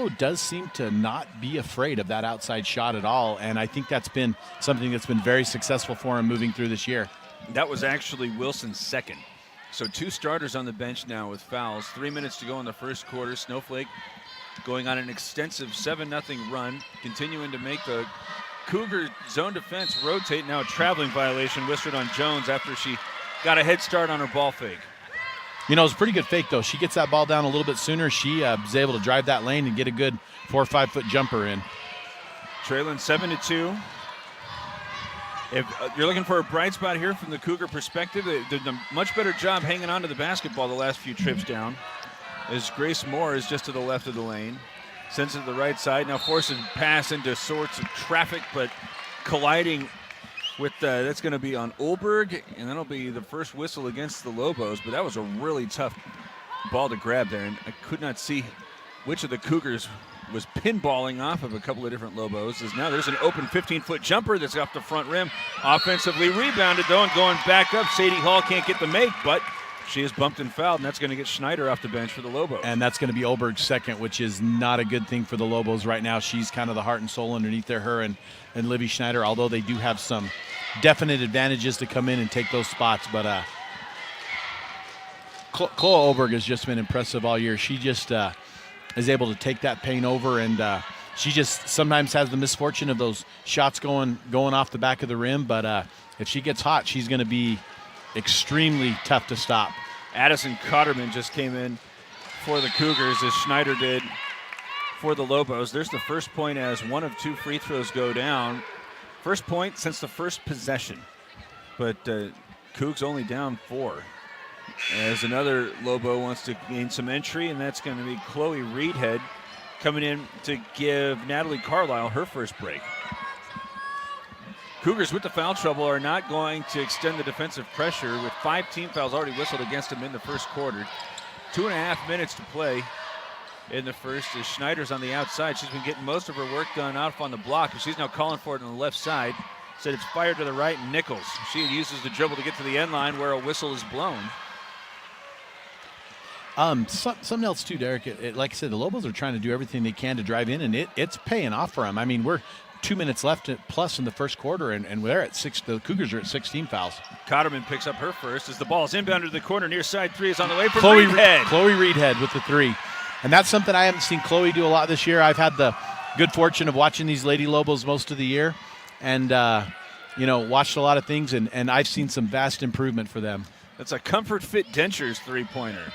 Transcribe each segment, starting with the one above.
Lobo does seem to not be afraid of that outside shot at all, and I think that's been something that's been very successful for him moving through this year. That was actually Wilson's second. So 2 starters on the bench now with fouls. 3 minutes to go in the first quarter. Snowflake going on an extensive 7-0 run, continuing to make the Cougar zone defense rotate. Now a traveling violation whispered on Jones after she got a head start on her ball fake. You know, it's a pretty good fake, though. She gets that ball down a little bit sooner. She was able to drive that lane and get a good 4 or 5 foot jumper in. Trailing 7-2. If you're looking for a bright spot here from the Cougar perspective, they did a much better job hanging on to the basketball the last few trips down. As Grace Moore is just to the left of the lane. Sends it to the right side. Now forces pass into sorts of traffic, but colliding with that's going to be on Olberg, and that'll be the first whistle against the Lobos. But that was a really tough ball to grab there, and I could not see which of the Cougars was pinballing off of a couple of different Lobos. As now there's an open 15-foot jumper that's off the front rim. Offensively rebounded, though, and going back up. Sadie Hall can't get the make, but she is bumped and fouled, and that's going to get Schneider off the bench for the Lobos. And that's going to be Olberg's second, which is not a good thing for the Lobos right now. She's kind of the heart and soul underneath there, her and Livy Schneider, although they do have some definite advantages to come in and take those spots. But Chloe Olberg has just been impressive all year. She just is able to take that paint over, and she just sometimes has the misfortune of those shots going off the back of the rim. But if she gets hot, she's going to be extremely tough to stop. Addison Cotterman just came in for the Cougars, as Schneider did for the Lobos. There's the first point as 1 of 2 free throws go down. First point since the first possession. But Cougs only down 4. As another Lobo wants to gain some entry, and that's going to be Chloe Reedhead coming in to give Natalie Carlisle her first break. Cougars with the foul trouble are not going to extend the defensive pressure with 5 team fouls already whistled against them in the first quarter. 2.5 minutes to play in the first as Schneider's on the outside. She's been getting most of her work done out on the block, and she's now calling for it on the left side. Said it's fired to the right, and Nichols. She uses the dribble to get to the end line where a whistle is blown. Something else too, Derek. Like I said, the Lobos are trying to do everything they can to drive in, and it's paying off for them. I mean, we're 2 minutes left plus in the first quarter, and we're at 6. The Cougars are at 16 fouls. Cotterman picks up her first as the ball is inbounded to the corner. Near side 3 is on the way from Reedhead. Chloe Reedhead with the 3. And that's something I haven't seen Chloe do a lot this year. I've had the good fortune of watching these Lady Lobos most of the year, and watched a lot of things, and I've seen some vast improvement for them. That's a Comfort Fit Dentures 3-pointer.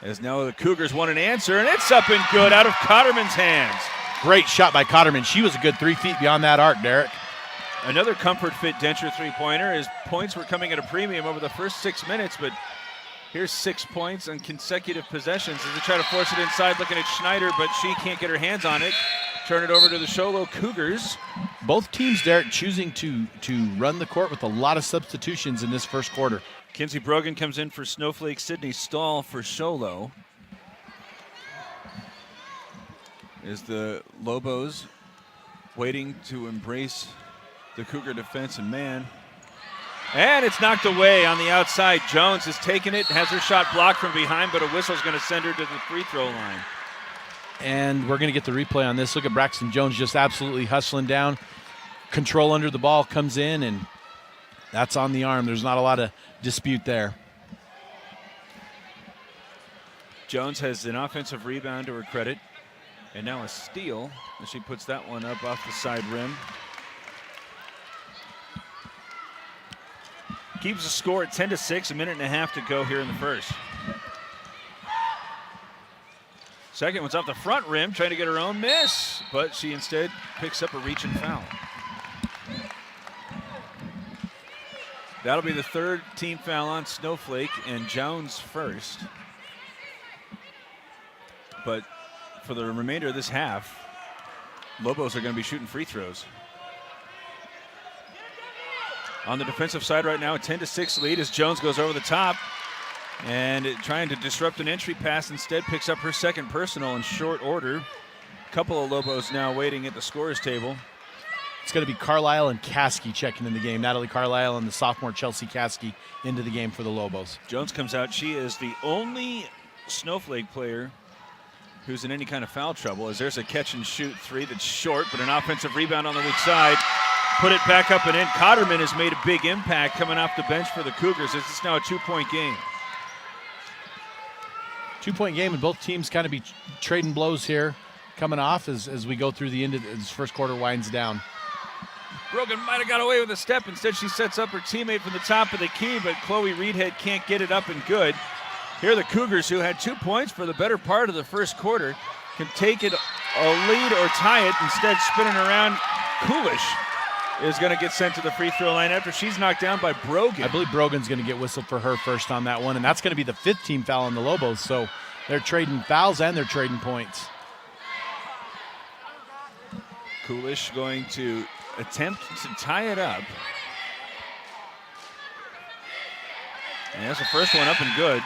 As now the Cougars want an answer, and it's up and good out of Cotterman's hands. Great shot by Cotterman. She was a good 3 feet beyond that arc, Derek. Another Comfort Fit Denture 3-pointer. His points were coming at a premium over the first 6 minutes, but here's 6 points on consecutive possessions as they try to force it inside, looking at Schneider, but she can't get her hands on it. Turn it over to the Sholo Cougars. Both teams, Derek, choosing to run the court with a lot of substitutions in this first quarter. Kinsey Brogan comes in for Snowflake. Sydney Stahl for Sholo. Is the Lobos waiting to embrace the Cougar defense and man. And it's knocked away on the outside. Jones has taken it, has her shot blocked from behind, but a whistle's going to send her to the free throw line. And we're going to get the replay on this. Look at Braxton Jones just absolutely hustling down. Control under the ball comes in, and that's on the arm. There's not a lot of dispute there. Jones has an offensive rebound to her credit. And now a steal as she puts that one up off the side rim. Keeps the score at 10-6, 1.5 minutes to go here in the first. Second one's off the front rim, trying to get her own miss, but she instead picks up a reach and foul. That'll be the 3rd team foul on Snowflake, and Jones first. But for the remainder of this half, Lobos are going to be shooting free throws. On the defensive side right now, a 10-6 lead as Jones goes over the top and trying to disrupt an entry pass, instead picks up her second personal in short order. A couple of Lobos now waiting at the scorer's table. It's going to be Carlisle and Caskey checking in the game. Natalie Carlisle and the sophomore Chelsea Caskey into the game for the Lobos. Jones comes out. She is the only Snowflake player who's in any kind of foul trouble, as there's a catch-and-shoot three that's short, but an offensive rebound on the weak side. Put it back up and in. Cotterman has made a big impact coming off the bench for the Cougars. This is now a 2-point game. 2-point game, and both teams kind of be trading blows here coming off as we go through the end of this first quarter winds down. Brogan might have got away with a step. Instead, she sets up her teammate from the top of the key, but Chloe Reedhead can't get it up and good. Here are the Cougars, who had 2 points for the better part of the first quarter, can take it a lead or tie it. Instead, spinning around, Coolish is going to get sent to the free throw line after she's knocked down by Brogan. I believe Brogan's going to get whistled for her first on that one, and that's going to be the 5th team foul on the Lobos, so they're trading fouls and they're trading points. Coolish going to attempt to tie it up. And that's the first one up and good.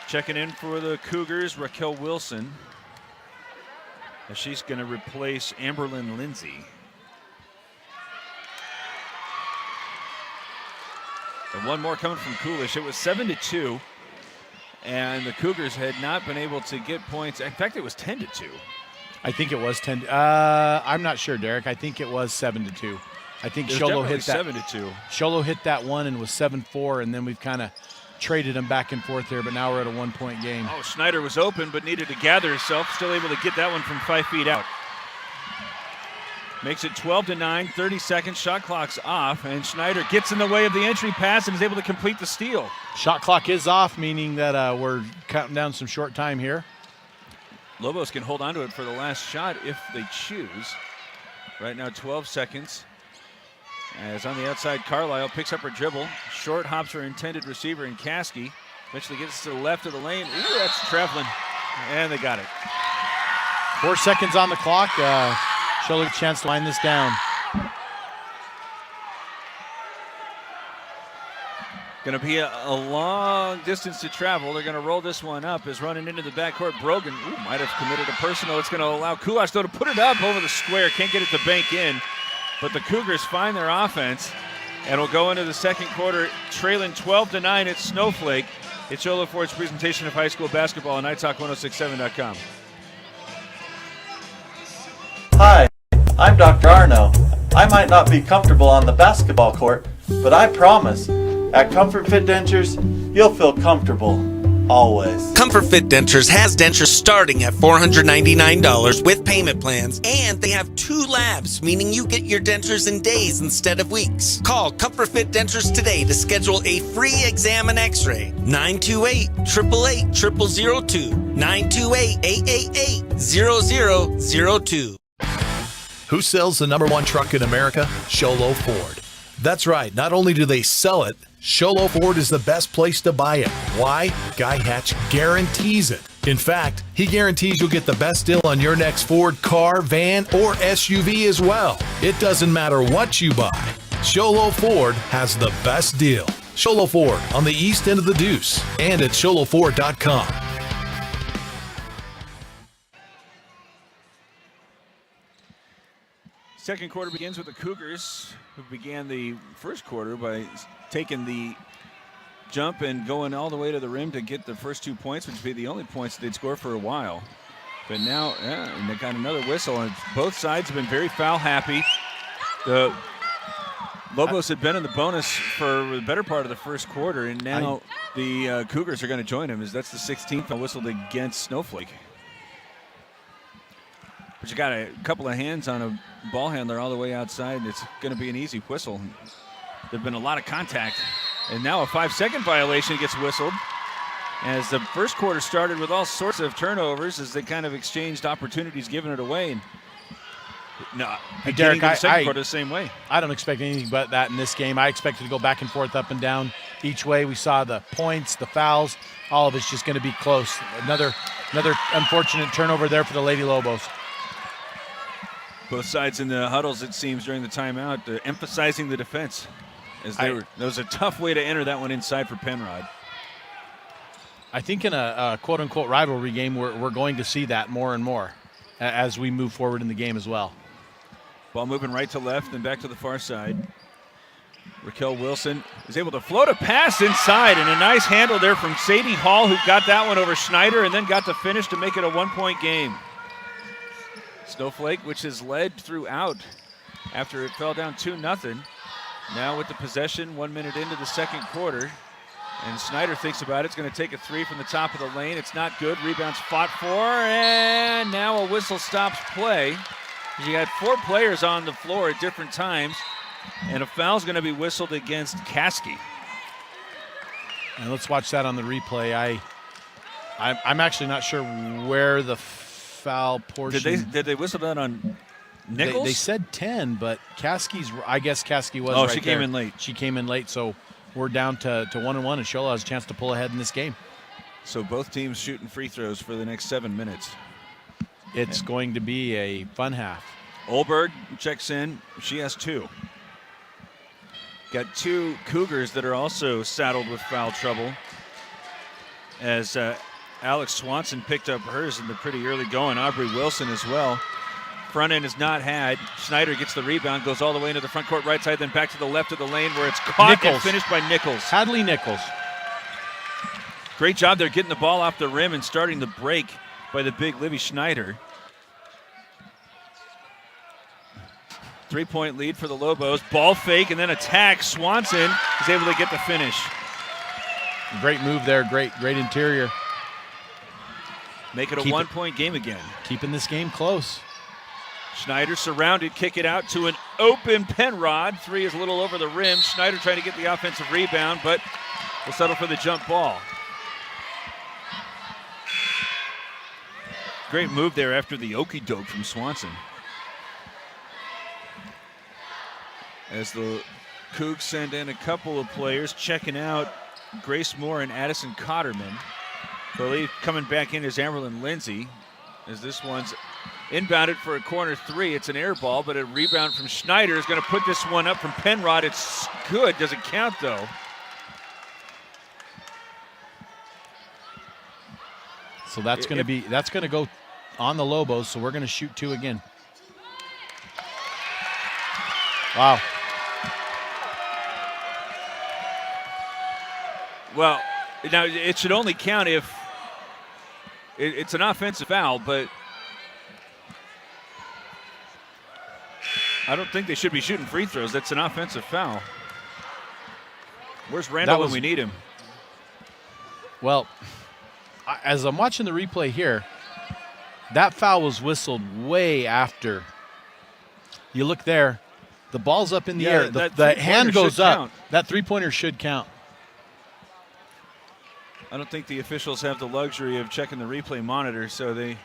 Checking in for the Cougars, Raquel Wilson, as she's going to replace Amberlyn Lindsay. And one more coming from Coolish. It was 7-2, and the Cougars had not been able to get points. In fact, it was 10-2. I think it was 10. I'm not sure, Derek. I think it was 7-2. I think Sholo hit that 7-2. Sholo hit that one and was 7-4, and then we've kind of traded them back and forth here, but now we're at a 1-point game. Oh, Schneider was open but needed to gather herself. Still able to get that one from 5 feet out. Makes it 12-9, 30 seconds, shot clock's off, and Schneider gets in the way of the entry pass and is able to complete the steal. Shot clock is off, meaning that we're counting down some short time here. Lobos can hold on to it for the last shot if they choose. Right now, 12 seconds. As on the outside, Carlisle picks up her dribble. Short hops her intended receiver in Caskey. Eventually gets to the left of the lane. Ooh, that's traveling. And they got it. 4 seconds on the clock. She'll get a chance to line this down. Going to be a long distance to travel. They're going to roll this one up as running into the backcourt. Brogan might have committed a personal. It's going to allow Kulash, though, to put it up over the square. Can't get it to bank in. But the Cougars find their offense and will go into the second quarter trailing 12-9 at Snowflake. It's Sholo Ford's presentation of high school basketball on NightTalk1067.com. Hi, I'm Dr. Arno. I might not be comfortable on the basketball court, but I promise, at Comfort Fit Dentures, you'll feel comfortable. Always. Comfort Fit Dentures has dentures starting at $499 with payment plans, and they have 2 labs, meaning you get your dentures in days instead of weeks. Call Comfort Fit Dentures today to schedule a free exam and x-ray. 928-888-0002. 928-888-0002. Who sells the #1 truck in America? Sholo Ford. That's right. Not only do they sell it, Sholo Ford is the best place to buy it. Why? Guy Hatch guarantees it. In fact, he guarantees you'll get the best deal on your next Ford car, van, or SUV as well. It doesn't matter what you buy. Sholo Ford has the best deal. Sholo Ford on the east end of the Deuce and at sholoford.com. Second quarter begins with the Cougars, who began the first quarter by taking the jump and going all the way to the rim to get the first 2 points, which would be the only points they'd score for a while. But now, and they got another whistle, and both sides have been very foul happy. The Lobos had been in the bonus for the better part of the first quarter, and now the Cougars are going to join them, as that's the 16th whistled against Snowflake. But you got a couple of hands on a ball handler all the way outside, and it's going to be an easy whistle. There's been a lot of contact, and now a 5-second violation gets whistled, as the first quarter started with all sorts of turnovers as they kind of exchanged opportunities, giving it away. And no, Derek, the second quarter the same way. I don't expect anything but that in this game. I expect it to go back and forth, up and down each way. We saw the points, the fouls, all of it's just going to be close. Another unfortunate turnover there for the Lady Lobos. Both sides in the huddles, it seems, during the timeout, emphasizing the defense. That was a tough way to enter that one inside for Penrod. I think in a quote-unquote rivalry game, we're going to see that more and more as we move forward in the game as well. Ball moving right to left and back to the far side. Raquel Wilson is able to float a pass inside, and a nice handle there from Sadie Hall, who got that one over Schneider and then got the finish to make it a 1-point game. Snowflake, which has led throughout after it fell down 2-0. Now with the possession, 1 minute into the second quarter. And Snyder thinks about it. It's going to take a three from the top of the lane. It's not good. Rebound's fought for, and now a whistle stops play. You had 4 players on the floor at different times, and a foul's going to be whistled against Caskey. And let's watch that on the replay. I'm actually not sure where the foul portion. Did they whistle that on Nichols? They said 10, but I guess Caskey was. Oh, right she came there. in late. She came in late, so we're down to 1-1, and Shola has a chance to pull ahead in this game. So both teams shooting free throws for the next 7 minutes. It's going to be a fun half. Olberg checks in. She has 2. Got 2 Cougars that are also saddled with foul trouble, as Alex Swanson picked up hers in the pretty early going. Aubrey Wilson as well. Front end is not had. Schneider gets the rebound, goes all the way into the front court right side, then back to the left of the lane where it's caught and finished by Nichols. Hadley Nichols. Great job there getting the ball off the rim and starting the break by the big Livy Schneider. 3-point lead for the Lobos. Ball fake and then attack. Swanson is able to get the finish. Great move there. Great interior. Make it a 1-point game again. Keeping this game close. Schneider surrounded, kick it out to an open Penrod. 3 is a little over the rim. Schneider trying to get the offensive rebound, but will settle for the jump ball. Great move there after the okey-doke from Swanson. As the Cougs send in a couple of players checking out, Grace Moore and Addison Cotterman. I believe coming back in is Amberlyn Lindsay, as this one's inbounded for a corner 3. It's an air ball, but a rebound from Schneider is going to put this one up from Penrod. It's good. Doesn't count, though. So that's going to go on the Lobos, so we're going to shoot 2 again. Wow. Well, now it should only count if it's an offensive foul, but I don't think they should be shooting free throws. That's an offensive foul. Where's Randall when we need him? Well, as I'm watching the replay here, that foul was whistled way after. You look there, the ball's up in the air. The hand goes up. Count. That 3-pointer should count. I don't think the officials have the luxury of checking the replay monitor, so they.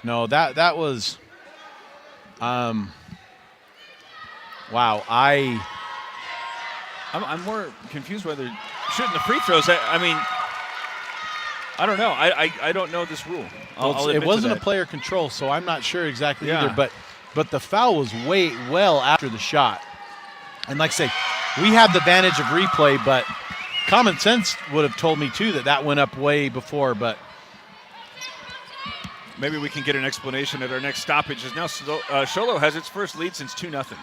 No, that was. Wow, I'm more confused whether shooting the free throws. I mean, I don't know. I don't know this rule. It wasn't a player control, so I'm not sure exactly either. But the foul was well after the shot. And like I say, we have the advantage of replay, but common sense would have told me too that went up way before. But maybe we can get an explanation at our next stoppage. As now Sholo has its first lead since 2-0.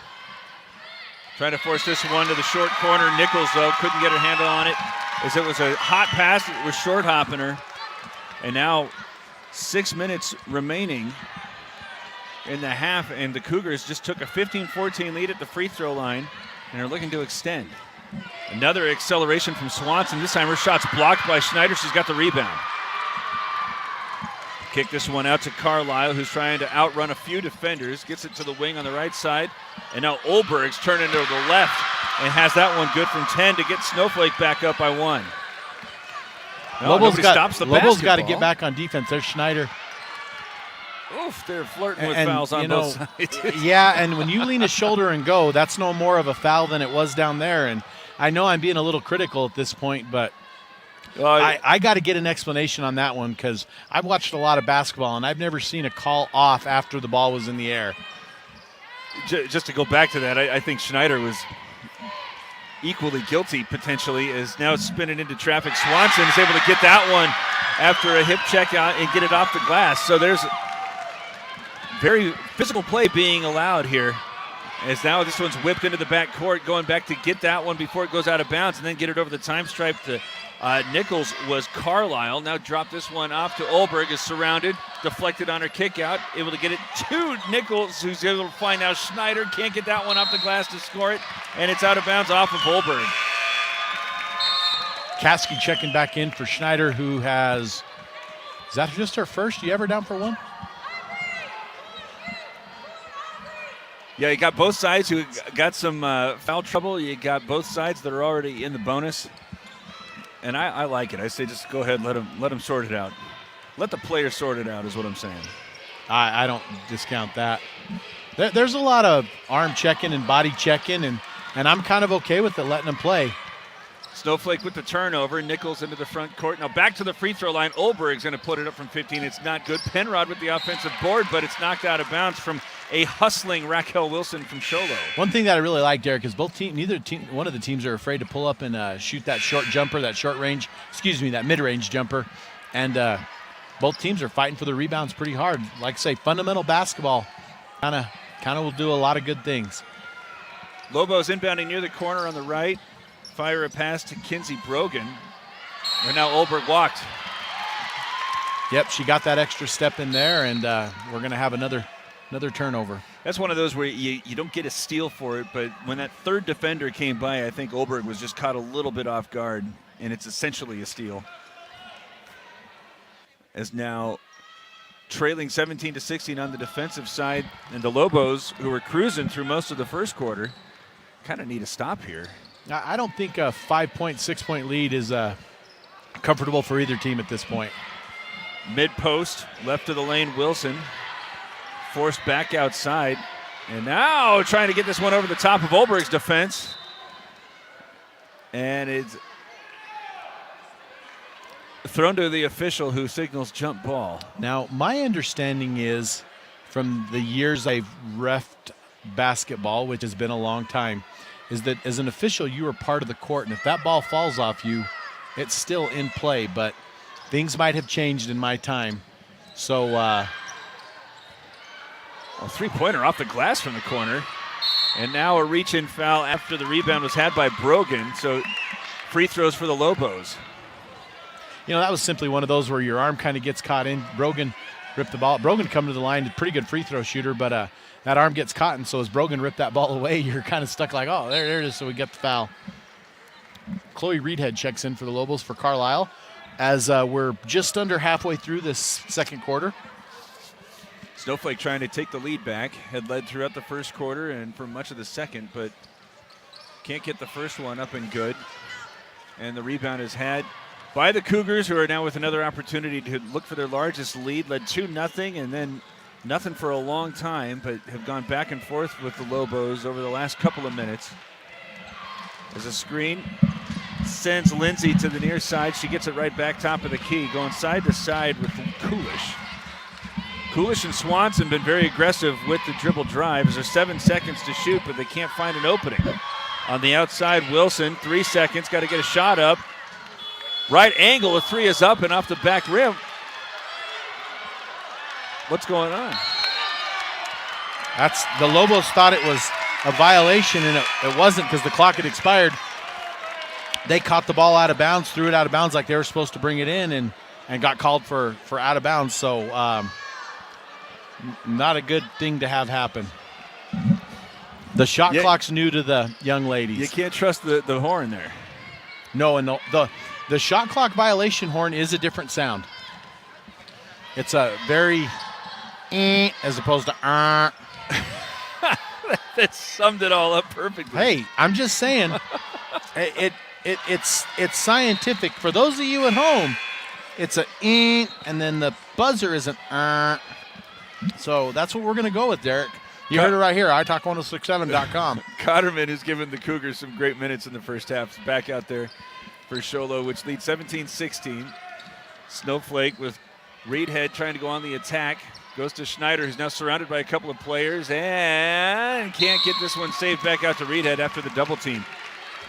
Trying to force this one to the short corner. Nichols, though, couldn't get a handle on it, as it was a hot pass. It was short hopping her. And now 6 minutes remaining in the half, and the Cougars just took a 15-14 lead at the free throw line and are looking to extend. Another acceleration from Swanson. This time her shot's blocked by Schneider. She's got the rebound. Kick this one out to Carlisle, who's trying to outrun a few defenders. Gets it to the wing on the right side. And now Olberg's turning to the left and has that one good from 10 to get Snowflake back up by 1. Lobo's got to get back. back on defense. There's Schneider. Oof, they're flirting with fouls on both sides. Yeah, and when you lean a shoulder and go, that's no more of a foul than it was down there. And I know I'm being a little critical at this point, but I got to get an explanation on that one, because I've watched a lot of basketball, and I've never seen a call off after the ball was in the air. Just to go back to that, I think Schneider was equally guilty, potentially, as now it's spinning into traffic. Swanson is able to get that one after a hip check out and get it off the glass. So there's very physical play being allowed here, As now this one's whipped into the back court, going back to get that one before it goes out of bounds and then get it over the time stripe to Nichols was Carlisle. Now drop this one off to Olberg, is surrounded, deflected on her kick out, able to get it to Nichols, who's able to find now Schneider, can't get that one off the glass to score it, and it's out of bounds off of Olberg. Caskey checking back in for Schneider, who has, is that just her first? You ever down for one? Yeah, you got both sides who got some foul trouble. You got both sides that are already in the bonus. And I like it. I say just go ahead and let them sort it out. Let the players sort it out is what I'm saying. I don't discount that. There's a lot of arm checking and body checking, and I'm kind of okay with it, letting them play. Snowflake with the turnover. Nichols into the front court. Now back to the free throw line. Olberg's going to put it up from 15. It's not good. Penrod with the offensive board, but it's knocked out of bounds from a hustling Raquel Wilson from Sholo. One thing that I really like, Derek, is one of the teams are afraid to pull up and shoot that short jumper, that mid-range jumper. And both teams are fighting for the rebounds pretty hard. Like I say, fundamental basketball kind of will do a lot of good things. Lobos inbounding near the corner on the right. Fire a pass to Kinsey Brogan. And now Olberg walked. Yep, she got that extra step in there, and we're going to have another turnover. That's one of those where you don't get a steal for it, but when that third defender came by, I think Olberg was just caught a little bit off guard, and it's essentially a steal. As now trailing 17-16 on the defensive side, and the Lobos, who were cruising through most of the first quarter, kind of need a stop here. I don't think a 5-point, 6-point lead is comfortable for either team at this point. Mid-post, left of the lane, Wilson. Forced back outside. And now trying to get this one over the top of Olberg's defense. And it's thrown to the official, who signals jump ball. Now, my understanding is, from the years I've reffed basketball, which has been a long time, is that as an official, you are part of the court, and if that ball falls off you, it's still in play, but things might have changed in my time. So, a three-pointer off the glass from the corner, and now a reach-in foul after the rebound was had by Brogan, so free throws for the Lobos. You know, that was simply one of those where your arm kind of gets caught in. Brogan ripped the ball. Brogan come to the line, pretty good free throw shooter, but that arm gets caught, and so as Brogan ripped that ball away, you're kind of stuck like, oh, there it is, so we get the foul. Chloe Reedhead checks in for the Lobos for Carlisle as we're just under halfway through this second quarter. Snowflake trying to take the lead back, had led throughout the first quarter and for much of the second, but can't get the first one up and good. And the rebound is had by the Cougars, who are now with another opportunity to look for their largest lead. Led 2-0 and then nothing for a long time, but have gone back and forth with the Lobos over the last couple of minutes. As a screen sends Lindsay to the near side. She gets it right back top of the key, going side to side with Coolish. Coolish and Swanson been very aggressive with the dribble drives. There's 7 seconds to shoot, but they can't find an opening. On the outside, Wilson, 3 seconds, got to get a shot up. Right angle, a three is up and off the back rim. What's going on? That's the Lobos thought it was a violation, and it wasn't, because the clock had expired. They caught the ball out of bounds, threw it out of bounds like they were supposed to bring it in, and got called for out of bounds. So not a good thing to have happen. The shot clock's new to the young ladies. You can't trust the horn there. No, and the shot clock violation horn is a different sound. It's a very as opposed to That summed it all up perfectly. Hey, I'm just saying, it's scientific. For those of you at home, it's a and then the buzzer is an So that's what we're going to go with, Derek. You heard it right here, italk1067.com. Cotterman has given the Cougars some great minutes in the first half. Back out there for Sholo, which leads 17-16. Snowflake with Reedhead trying to go on the attack. Goes to Schneider, who's now surrounded by a couple of players, and can't get this one saved back out to Reedhead after the double team.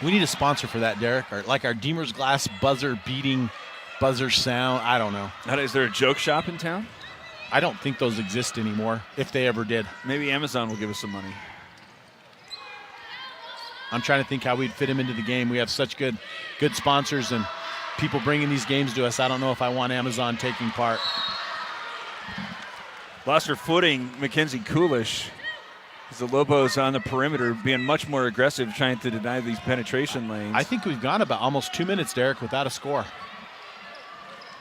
We need a sponsor for that, Derek. Or like our Deemer's Glass buzzer beating buzzer sound. I don't know. Is there a joke shop in town? I don't think those exist anymore, if they ever did. Maybe Amazon will give us some money. I'm trying to think how we'd fit him into the game. We have such good sponsors and people bringing these games to us. I don't know if I want Amazon taking part. Lost her footing, Mackenzie Coolish. As the Lobos on the perimeter being much more aggressive, trying to deny these penetration lanes. I think we've gone about almost 2 minutes, Derek, without a score.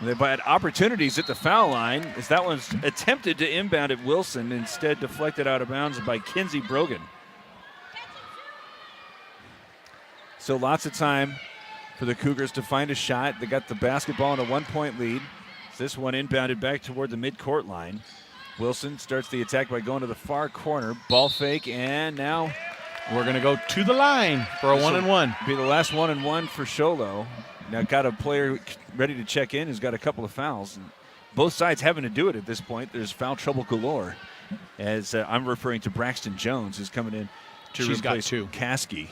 They've had opportunities at the foul line as that one's attempted to inbound at Wilson, instead deflected out of bounds by Kinsey Brogan. So lots of time for the Cougars to find a shot. They got the basketball in a 1-point lead. This one inbounded back toward the midcourt line. Wilson starts the attack by going to the far corner. Ball fake, and now we're going to go to the line for a 1-and-1. Be the last 1-and-1 for Sholo. Now got a player ready to check in who's got a couple of fouls. And both sides having to do it at this point. There's foul trouble galore. As I'm referring to Braxton Jones, who's coming in to replace Caskey.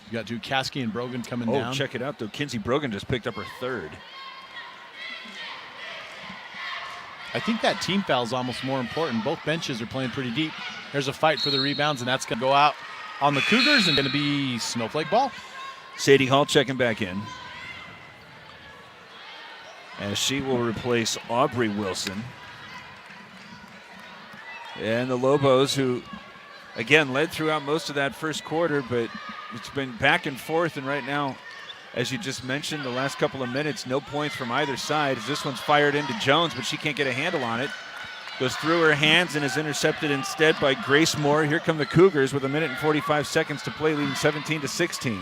You got two, Caskey and Brogan coming down. Oh, check it out, though. Kinsey Brogan just picked up her third. I think that team foul is almost more important. Both benches are playing pretty deep. There's a fight for the rebounds, and that's going to go out on the Cougars and going to be Snowflake ball. Sadie Hall checking back in, as she will replace Aubrey Wilson. And the Lobos, who, again, led throughout most of that first quarter, but it's been back and forth, and right now, as you just mentioned, the last couple of minutes, no points from either side. As this one's fired into Jones, but she can't get a handle on it. Goes through her hands and is intercepted instead by Grace Moore. Here come the Cougars with 1 minute and 45 seconds to play, leading 17-16.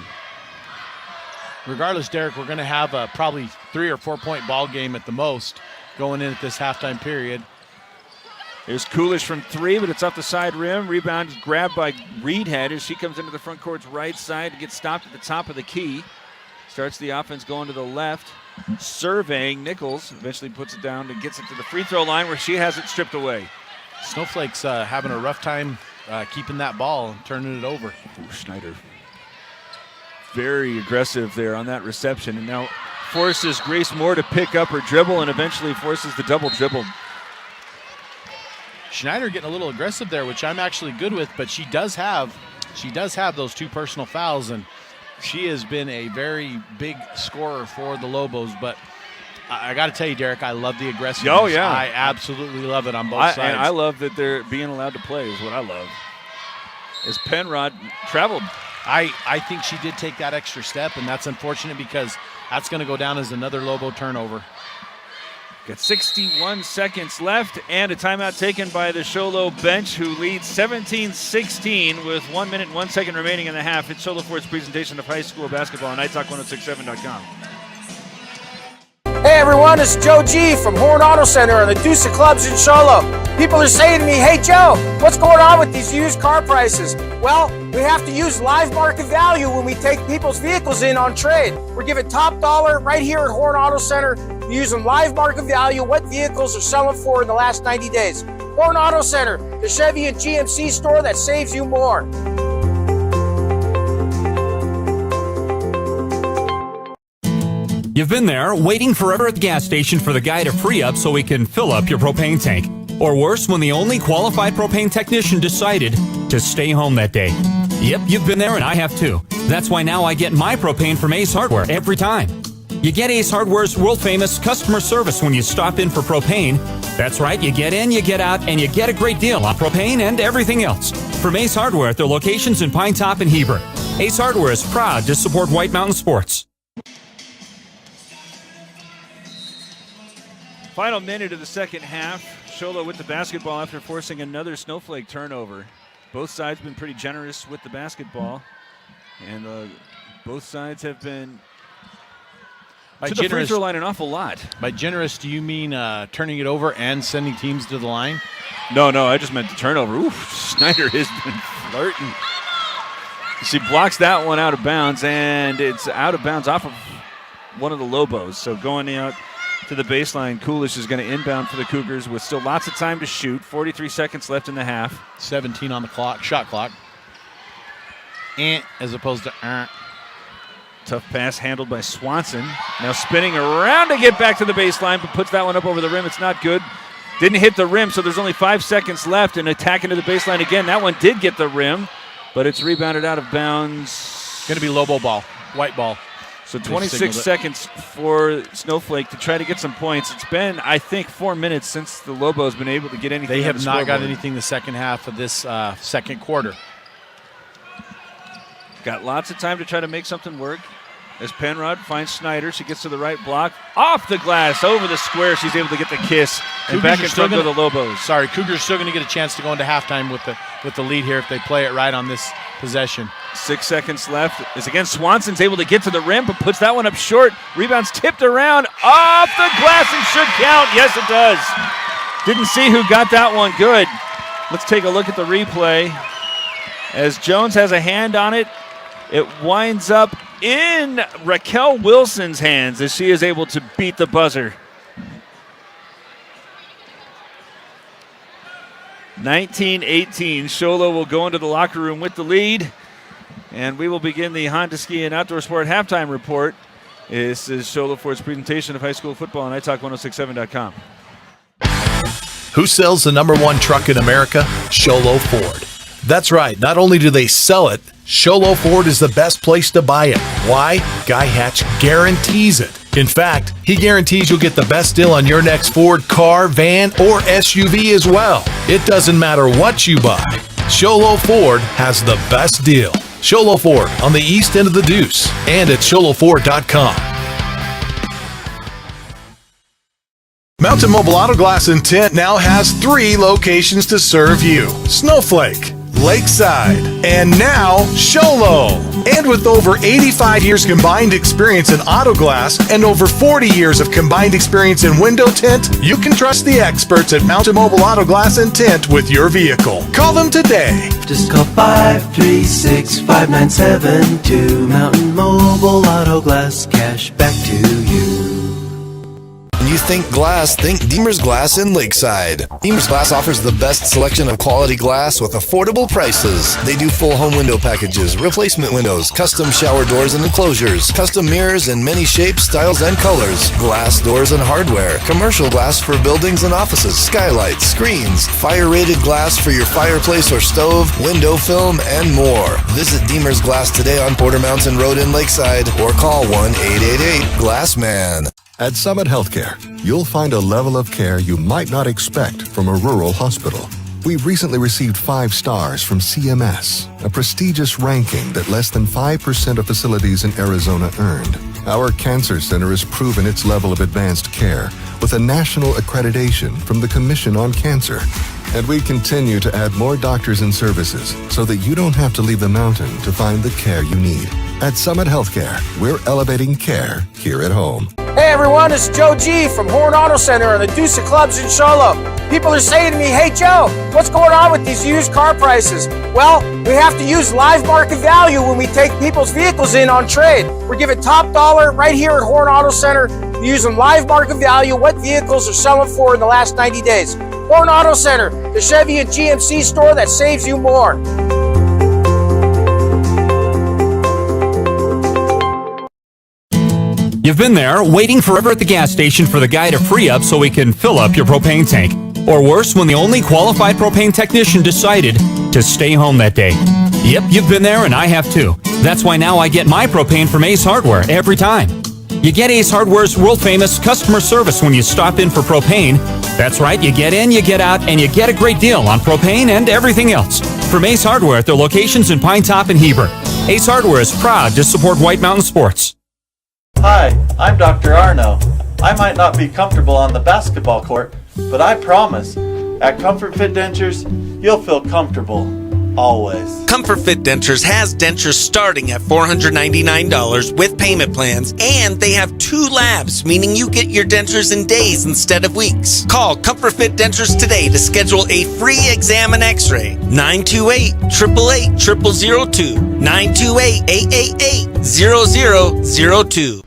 Regardless, Derek, we're going to have a probably 3 or 4 point ball game at the most going in at this halftime period. There's Coolish from 3, but it's off the side rim. Rebound is grabbed by Reedhead as she comes into the front court's right side to get stopped at the top of the key. Starts the offense going to the left. Surveying Nichols. Eventually puts it down and gets it to the free throw line where she has it stripped away. Snowflake's having a rough time keeping that ball and turning it over. Ooh, Schneider. Very aggressive there on that reception. And now forces Grace Moore to pick up her dribble and eventually forces the double dribble. Schneider getting a little aggressive there, which I'm actually good with, but she does have those 2 personal fouls, and she has been a very big scorer for the Lobos. But I got to tell you, Derek, I love the aggressiveness. Oh, yeah. I absolutely love it on both sides. And I love that they're being allowed to play is what I love. As Penrod traveled. I think she did take that extra step, and that's unfortunate because that's going to go down as another Lobo turnover. Got 61 seconds left and a timeout taken by the Sholo bench, who leads 17-16 with 1 minute and 1 second remaining in the half. It's Sholo Ford's presentation of high school basketball on NightTalk1067.com. Hey everyone, it's Joe G from Horn Auto Center and the Deuce of Clubs in Sholo. People are saying to me, hey Joe, what's going on with these used car prices? Well, we have to use live market value when we take people's vehicles in on trade. We're giving top dollar right here at Horn Auto Center. We're using live market value, what vehicles are selling for in the last 90 days. Horn Auto Center, the Chevy and GMC store that saves you more. You've been there, waiting forever at the gas station for the guy to free up so he can fill up your propane tank. Or worse, when the only qualified propane technician decided to stay home that day. Yep, you've been there and I have too. That's why now I get my propane from Ace Hardware every time. You get Ace Hardware's world-famous customer service when you stop in for propane. That's right, you get in, you get out, and you get a great deal on propane and everything else. From Ace Hardware at their locations in Pine Top and Heber. Ace Hardware is proud to support White Mountain Sports. Final minute of the second half. Sholo with the basketball after forcing another Snowflake turnover. Both sides have been pretty generous with the basketball. And both sides have been to the free throw line an awful lot. By generous, do you mean turning it over and sending teams to the line? No, I just meant the turnover. Oof, Schneider has been flirting. She blocks that one out of bounds, and it's out of bounds off of one of the Lobos. So going out to the baseline, Coolish is going to inbound for the Cougars with still lots of time to shoot. 43 seconds left in the half. 17 on the clock, shot clock. As opposed to Tough pass handled by Swanson. Now spinning around to get back to the baseline, but puts that one up over the rim. It's not good. Didn't hit the rim, so there's only 5 seconds left, and attacking to the baseline again. That one did get the rim. but it's rebounded out of bounds. Going to be Lobo ball, white ball. So 26 seconds for Snowflake to try to get some points. It's been, I think, 4 minutes since the Lobos been able to get anything. They on have the not got scoreboard. anything the second half of this second quarter. Got lots of time to try to make something work. As Penrod finds Snyder, she gets to the right block, off the glass, over the square. She's able to get the kiss, and Cougars back are in still front of the Lobos. Sorry, Cougars still going to get a chance to go into halftime with the lead here if they play it right on this possession. 6 seconds left. As again, Swanson's able to get to the rim, but puts that one up short. Rebound's tipped around, off the glass, and should count. Yes, it does. Didn't see who got that one good. Let's take a look at the replay. As Jones has a hand on it, it winds up in Raquel Wilson's hands as she is able to beat the buzzer. 19-18. Sholo will go into the locker room with the lead, and we will begin the Honda Ski and Outdoor Sport halftime report. This is Sholo Ford's presentation of high school football on iTalk1067.com. Who sells the #1 truck in America? Sholo Ford. That's right. Not only do they sell it, Sholo Ford is the best place to buy it. Why? Guy Hatch guarantees it. In fact, he guarantees you'll get the best deal on your next Ford car, van, or SUV as well. It doesn't matter what you buy. Sholo Ford has the best deal. Sholo Ford on the east end of the Deuce and at sholoford.com. Mountain Mobile Auto Glass and Tint now has 3 locations to serve you. Snowflake, Lakeside, and now Sholo. And with over 85 years combined experience in auto glass and over 40 years of combined experience in window tint, you can trust the experts at Mountain Mobile Auto Glass and Tint with your vehicle. Call them today. Just call 536-5972. Mountain Mobile Auto Glass, cash back to you. When you think glass, think Deemer's Glass in Lakeside. Deemer's Glass offers the best selection of quality glass with affordable prices. They do full home window packages, replacement windows, custom shower doors and enclosures, custom mirrors in many shapes, styles, and colors, glass doors and hardware, commercial glass for buildings and offices, skylights, screens, fire-rated glass for your fireplace or stove, window film, and more. Visit Deemer's Glass today on Porter Mountain Road in Lakeside or call 1-888-GLASSMAN. At Summit Healthcare, you'll find a level of care you might not expect from a rural hospital. We've recently received 5 stars from CMS, a prestigious ranking that less than 5% of facilities in Arizona earned. Our cancer center has proven its level of advanced care with a national accreditation from the Commission on Cancer. And we continue to add more doctors and services so that you don't have to leave the mountain to find the care you need. At Summit Healthcare, we're elevating care here at home. Hey everyone, it's Joe G from Horn Auto Center and the Deuce of Clubs in Sholo. People are saying to me, hey Joe, what's going on with these used car prices? Well, we have to use live market value when we take people's vehicles in on trade. We're giving top dollar right here at Horn Auto Center. We're using live market value, what vehicles are selling for in the last 90 days. Horn Auto Center, the Chevy and GMC store that saves you more. You've been there, waiting forever at the gas station for the guy to free up so he can fill up your propane tank. Or worse, when the only qualified propane technician decided to stay home that day. Yep, you've been there and I have too. That's why now I get my propane from Ace Hardware every time. You get Ace Hardware's world-famous customer service when you stop in for propane. That's right, you get in, you get out, and you get a great deal on propane and everything else. From Ace Hardware at their locations in Pine Top and Heber. Ace Hardware is proud to support White Mountain Sports. Hi, I'm Dr. Arno. I might not be comfortable on the basketball court, but I promise, at Comfort Fit Dentures, you'll feel comfortable, always. Comfort Fit Dentures has dentures starting at $499 with payment plans, and they have 2 labs, meaning you get your dentures in days instead of weeks. Call Comfort Fit Dentures today to schedule a free exam and x-ray. 928-888-0002. 928-888-0002.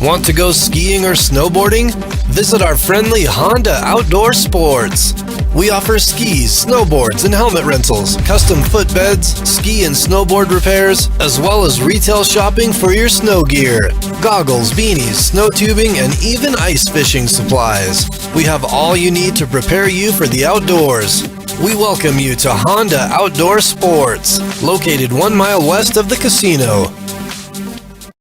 Want to go skiing or snowboarding? Visit our friendly Honda Outdoor Sports. We offer skis, snowboards, and helmet rentals, custom footbeds, ski and snowboard repairs, as well as retail shopping for your snow gear, goggles, beanies, snow tubing, and even ice fishing supplies. We have all you need to prepare you for the outdoors. We welcome you to Honda Outdoor Sports, located 1 mile west of the casino.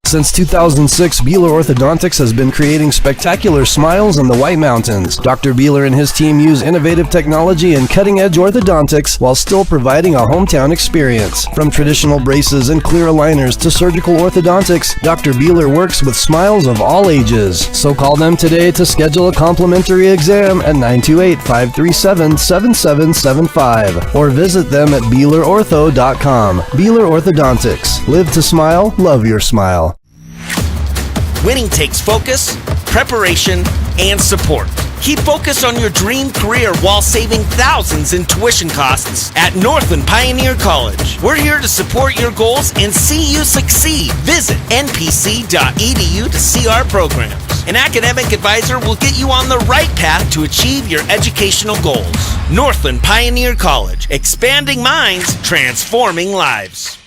Since 2006, Beeler Orthodontics has been creating spectacular smiles in the White Mountains. Dr. Beeler and his team use innovative technology and cutting-edge orthodontics while still providing a hometown experience. From traditional braces and clear aligners to surgical orthodontics, Dr. Beeler works with smiles of all ages. So call them today to schedule a complimentary exam at 928-537-7775 or visit them at BeelerOrtho.com. Beeler Orthodontics. Live to smile, love your smile. Winning takes focus, preparation, and support. Keep focus on your dream career while saving thousands in tuition costs at Northland Pioneer College. We're here to support your goals and see you succeed. Visit npc.edu to see our programs. An academic advisor will get you on the right path to achieve your educational goals. Northland Pioneer College, expanding minds, transforming lives.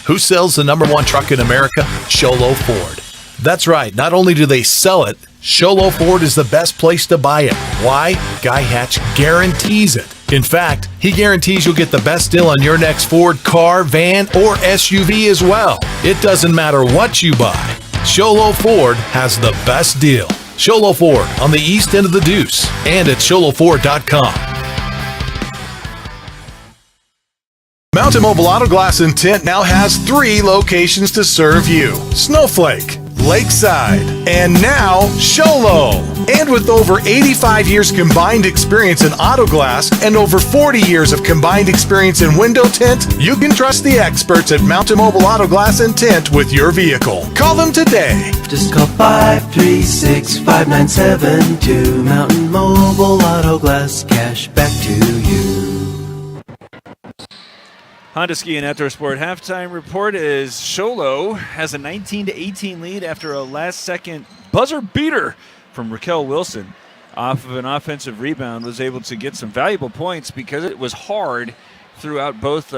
Who sells the #1 truck in America? Sholo Ford. That's right. Not only do they sell it, Sholo Ford is the best place to buy it. Why? Guy Hatch guarantees it. In fact, he guarantees you'll get the best deal on your next Ford car, van, or SUV as well. It doesn't matter what you buy. Sholo Ford has the best deal. Sholo Ford on the east end of the Deuce and at sholoford.com. Mountain Mobile Auto Glass and Tint now has 3 locations to serve you. Snowflake, Lakeside, and now Sholo. And with over 85 years combined experience in auto glass and over 40 years of combined experience in window tint, you can trust the experts at Mountain Mobile Auto Glass and Tint with your vehicle. Call them today. Just call 536-5972. Mountain Mobile Auto Glass, cash back to you. Honda Ski and Outdoor Sport halftime report is Sholo has a 19-18 lead after a last-second buzzer beater from Raquel Wilson. Off of an offensive rebound, was able to get some valuable points because it was hard throughout both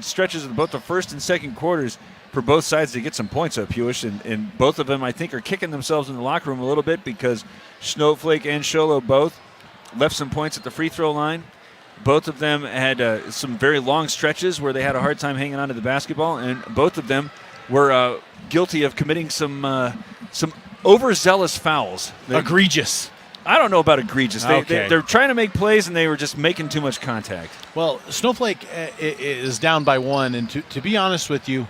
stretches of both the first and second quarters for both sides to get some points up, Hewish. And both of them, I think, are kicking themselves in the locker room a little bit because Snowflake and Sholo both left some points at the free throw line. Both of them had some very long stretches where they had a hard time hanging on to the basketball, and both of them were guilty of committing some overzealous fouls. Egregious. I don't know about egregious. Okay. They're trying to make plays, and they were just making too much contact. Well, Snowflake is down by 1, and to be honest with you,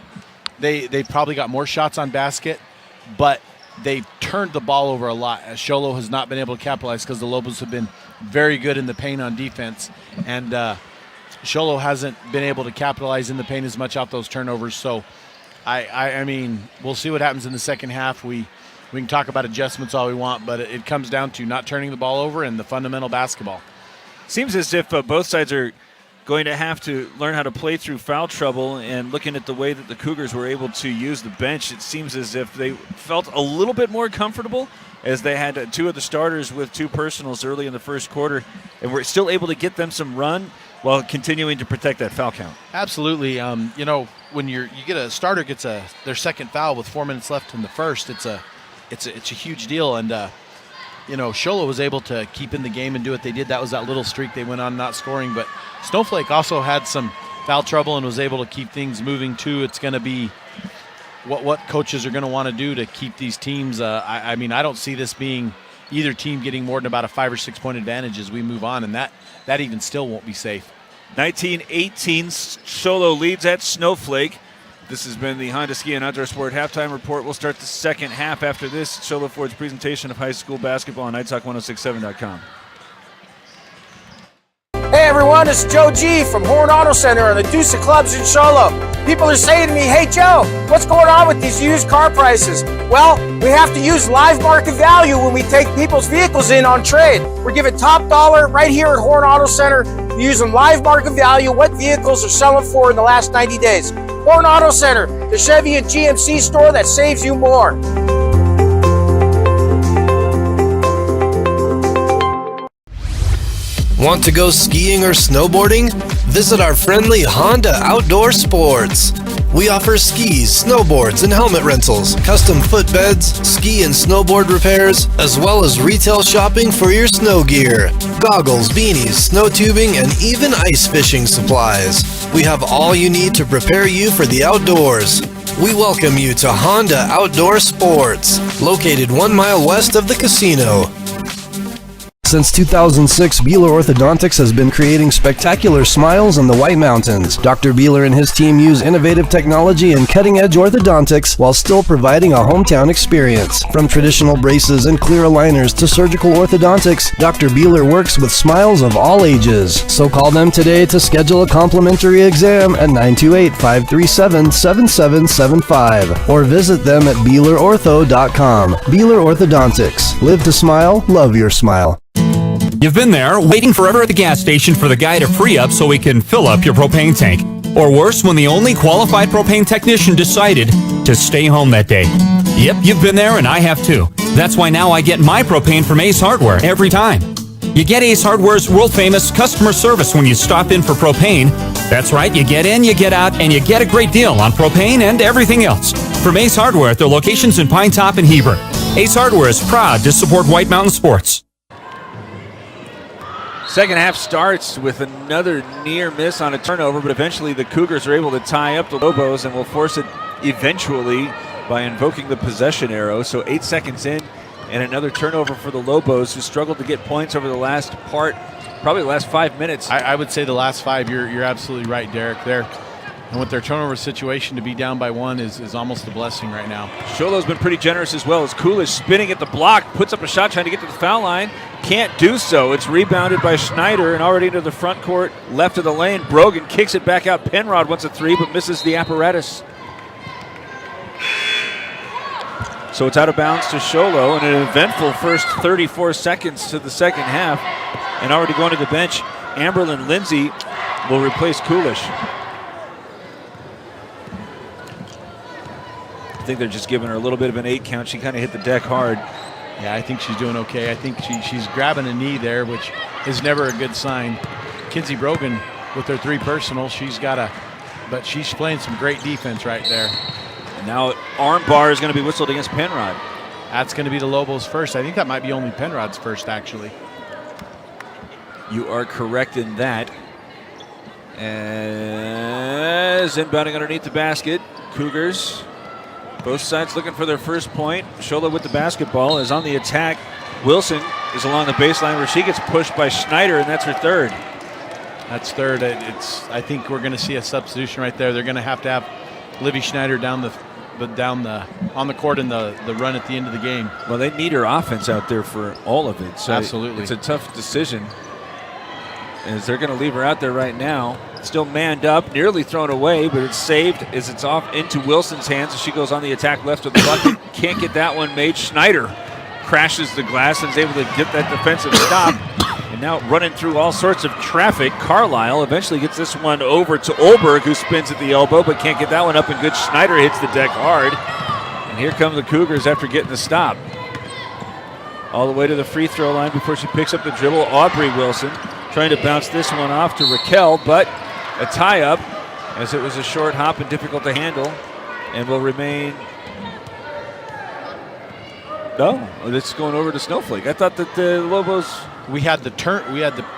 they probably got more shots on basket, but they turned the ball over a lot. Sholo has not been able to capitalize because the Lobos have been very good in the paint on defense, and Sholo hasn't been able to capitalize in the paint as much off those turnovers. So, I mean, we'll see what happens in the second half. We can talk about adjustments all we want, but it comes down to not turning the ball over and the fundamental basketball. Seems as if both sides are going to have to learn how to play through foul trouble, and looking at the way that the Cougars were able to use the bench, it seems as if they felt a little bit more comfortable as they had 2 of the starters with 2 personals early in the first quarter, and were still able to get them some run while continuing to protect that foul count. Absolutely. When you get a starter gets their second foul with 4 minutes left in the first, it's a huge deal, and Sholo was able to keep in the game and do what they did. That was that little streak they went on not scoring, but Snowflake also had some foul trouble and was able to keep things moving too. It's going to be what coaches are going to want to do to keep these teams. I don't see this being either team getting more than about a 5 or 6 point advantage as we move on, and that even still won't be safe. 19-18, Sholo leads at Snowflake. This has been the Honda Ski and Outdoor Sport halftime report. We'll start the second half after this. Sholo Ford's presentation of high school basketball on NightTalk1067.com. Hey everyone, it's Joe G from Horn Auto Center and the Deuce of Clubs in Sholo. People are saying to me, hey Joe, what's going on with these used car prices? Well, we have to use live market value when we take people's vehicles in on trade. We're giving top dollar right here at Horn Auto Center, using live market value, what vehicles are selling for in the last 90 days. Horn Auto Center, the Chevy and GMC store that saves you more. Want to go skiing or snowboarding? Visit our friendly Honda Outdoor Sports. We offer skis, snowboards, and helmet rentals, custom footbeds, ski and snowboard repairs, as well as retail shopping for your snow gear, goggles, beanies, snow tubing, and even ice fishing supplies. We have all you need to prepare you for the outdoors. We welcome you to Honda Outdoor Sports, located 1 mile west of the casino. Since 2006, Beeler Orthodontics has been creating spectacular smiles in the White Mountains. Dr. Beeler and his team use innovative technology and cutting-edge orthodontics while still providing a hometown experience. From traditional braces and clear aligners to surgical orthodontics, Dr. Beeler works with smiles of all ages. So call them today to schedule a complimentary exam at 928-537-7775 or visit them at BeelerOrtho.com. Beeler Orthodontics. Live to smile, love your smile. You've been there, waiting forever at the gas station for the guy to free up so he can fill up your propane tank. Or worse, when the only qualified propane technician decided to stay home that day. Yep, you've been there and I have too. That's why now I get my propane from Ace Hardware every time. You get Ace Hardware's world-famous customer service when you stop in for propane. That's right, you get in, you get out, and you get a great deal on propane and everything else. From Ace Hardware at their locations in Pine Top and Hebron. Ace Hardware is proud to support White Mountain sports. Second half starts with another near miss on a turnover, but eventually the Cougars are able to tie up the Lobos and will force it eventually by invoking the possession arrow. So 8 seconds in and another turnover for the Lobos, who struggled to get points over the last part, probably the last 5 minutes. I would say the last 5, you're absolutely right, Derek, there. And with their turnover situation, to be down by 1 is almost a blessing right now. Sholo's been pretty generous as well, as Coolish spinning at the block, puts up a shot trying to get to the foul line. Can't do so. It's rebounded by Schneider and already into the front court, left of the lane. Brogan kicks it back out. Penrod wants a 3, but misses the apparatus. So it's out of bounds to Sholo, and an eventful first 34 seconds to the second half. And already going to the bench, Amberlyn Lindsay will replace Coolish. I think they're just giving her a little bit of an 8 count. She kind of hit the deck hard. Yeah, I think she's doing okay. I think she's grabbing a knee there, which is never a good sign. Kinsey Brogan with her 3 personal, but she's playing some great defense right there. And now arm bar is going to be whistled against Penrod. That's going to be the Lobos' first. I think that might be only Penrod's first, actually. You are correct in that. As inbounding underneath the basket, Cougars. Both sides looking for their first point. Sholo with the basketball is on the attack. Wilson is along the baseline where she gets pushed by Schneider, and that's her third. That's third. I think we're going to see a substitution right there. They're going to have Livy Schneider on the court in the run at the end of the game. Well, they need her offense out there for all of it. So absolutely. It's a tough decision, as they're going to leave her out there right now. Still manned up, nearly thrown away, but it's saved as it's off into Wilson's hands as she goes on the attack left of the bucket. Can't get that one made. Schneider crashes the glass and is able to get that defensive stop. And now running through all sorts of traffic, Carlisle eventually gets this one over to Olberg, who spins at the elbow but can't get that one up and good. Schneider hits the deck hard. And here come the Cougars after getting the stop. All the way to the free throw line before she picks up the dribble. Aubrey Wilson trying to bounce this one off to Raquel, but a tie-up, as it was a short hop and difficult to handle, and will remain. No, it's going over to Snowflake. I thought that the Lobos. We had the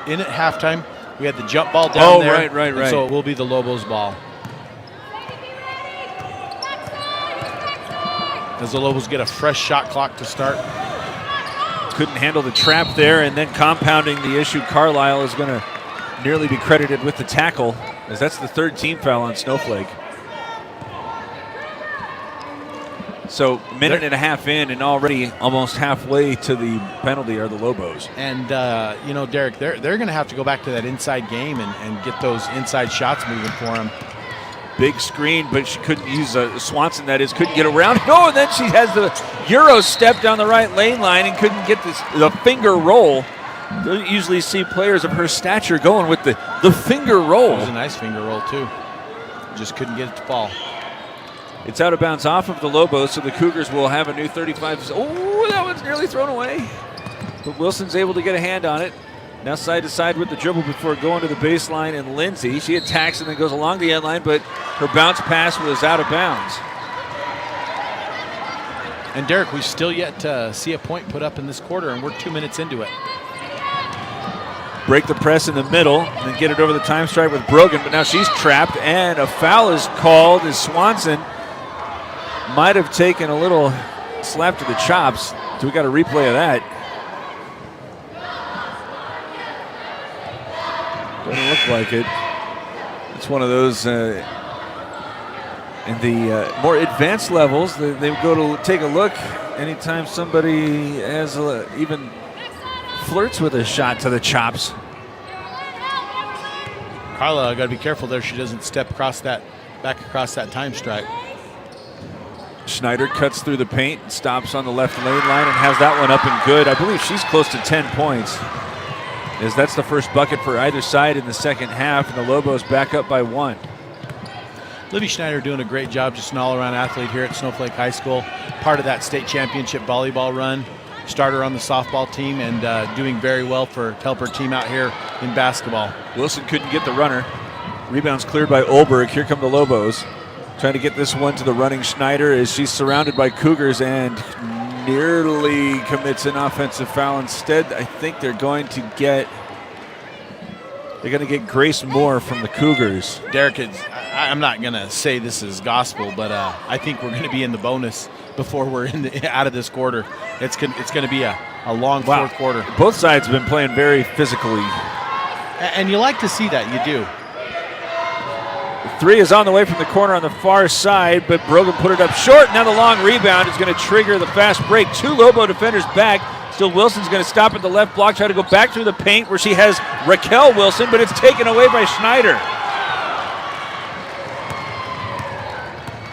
in at halftime. We had the jump ball down there. Oh, right. So it will be the Lobos' ball. As the Lobos get a fresh shot clock to start. Couldn't handle the trap there, and then compounding the issue, Carlisle is going to nearly be credited with the tackle, as that's the 3rd team foul on Snowflake. So minute and a half in, and already almost halfway to the penalty are the Lobos. And, Derek, they're going to have to go back to that inside game and get those inside shots moving for them. Big screen, but she couldn't use Swanson, couldn't get around. Oh, and then she has the Euro step down the right lane line and couldn't get the finger roll. Don't usually see players of her stature going with the finger roll. It was a nice finger roll, too. Just couldn't get it to fall. It's out of bounds off of the Lobos, so the Cougars will have a new 35. Oh, that one's nearly thrown away. But Wilson's able to get a hand on it. Now side to side with the dribble before going to the baseline, and Lindsay, she attacks and then goes along the end line, but her bounce pass was out of bounds. And Derek, we still yet to see a point put up in this quarter, and we're 2 minutes into it. Break the press in the middle and then get it over the time stripe with Brogan, but now she's trapped, and a foul is called as Swanson might have taken a little slap to the chops. So we got a replay of that. Doesn't look like it. It's one of those in the more advanced levels. They go to take a look anytime somebody has even flirts with a shot to the chops. Carla, got to be careful there. She doesn't step back across that time stripe. Schneider cuts through the paint, stops on the left lane line, and has that one up and good. I believe she's close to 10 points. As that's the first bucket for either side in the second half, and the Lobos back up by 1. Libby Schneider doing a great job, just an all-around athlete here at Snowflake High School. Part of that state championship volleyball run. Starter on the softball team, and doing very well to help her team out here in basketball. Wilson couldn't get the runner. Rebounds cleared by Olberg. Here come the Lobos. Trying to get this one to the running Schneider as she's surrounded by Cougars and nearly commits an offensive foul. Instead, I think they're going to get Grace Moore from the Cougars. Derek, I'm not going to say this is gospel, but I think we're going to be in the bonus before we're out of this quarter. It's going to be a long fourth quarter. Both sides have been playing very physically. And you like to see that, you do. Three is on the way from the corner on the far side, but Brogan put it up short. Now the long rebound is going to trigger the fast break. 2 Lobo defenders back. Still Wilson's going to stop at the left block, try to go back through the paint where she has Raquel Wilson, but it's taken away by Schneider.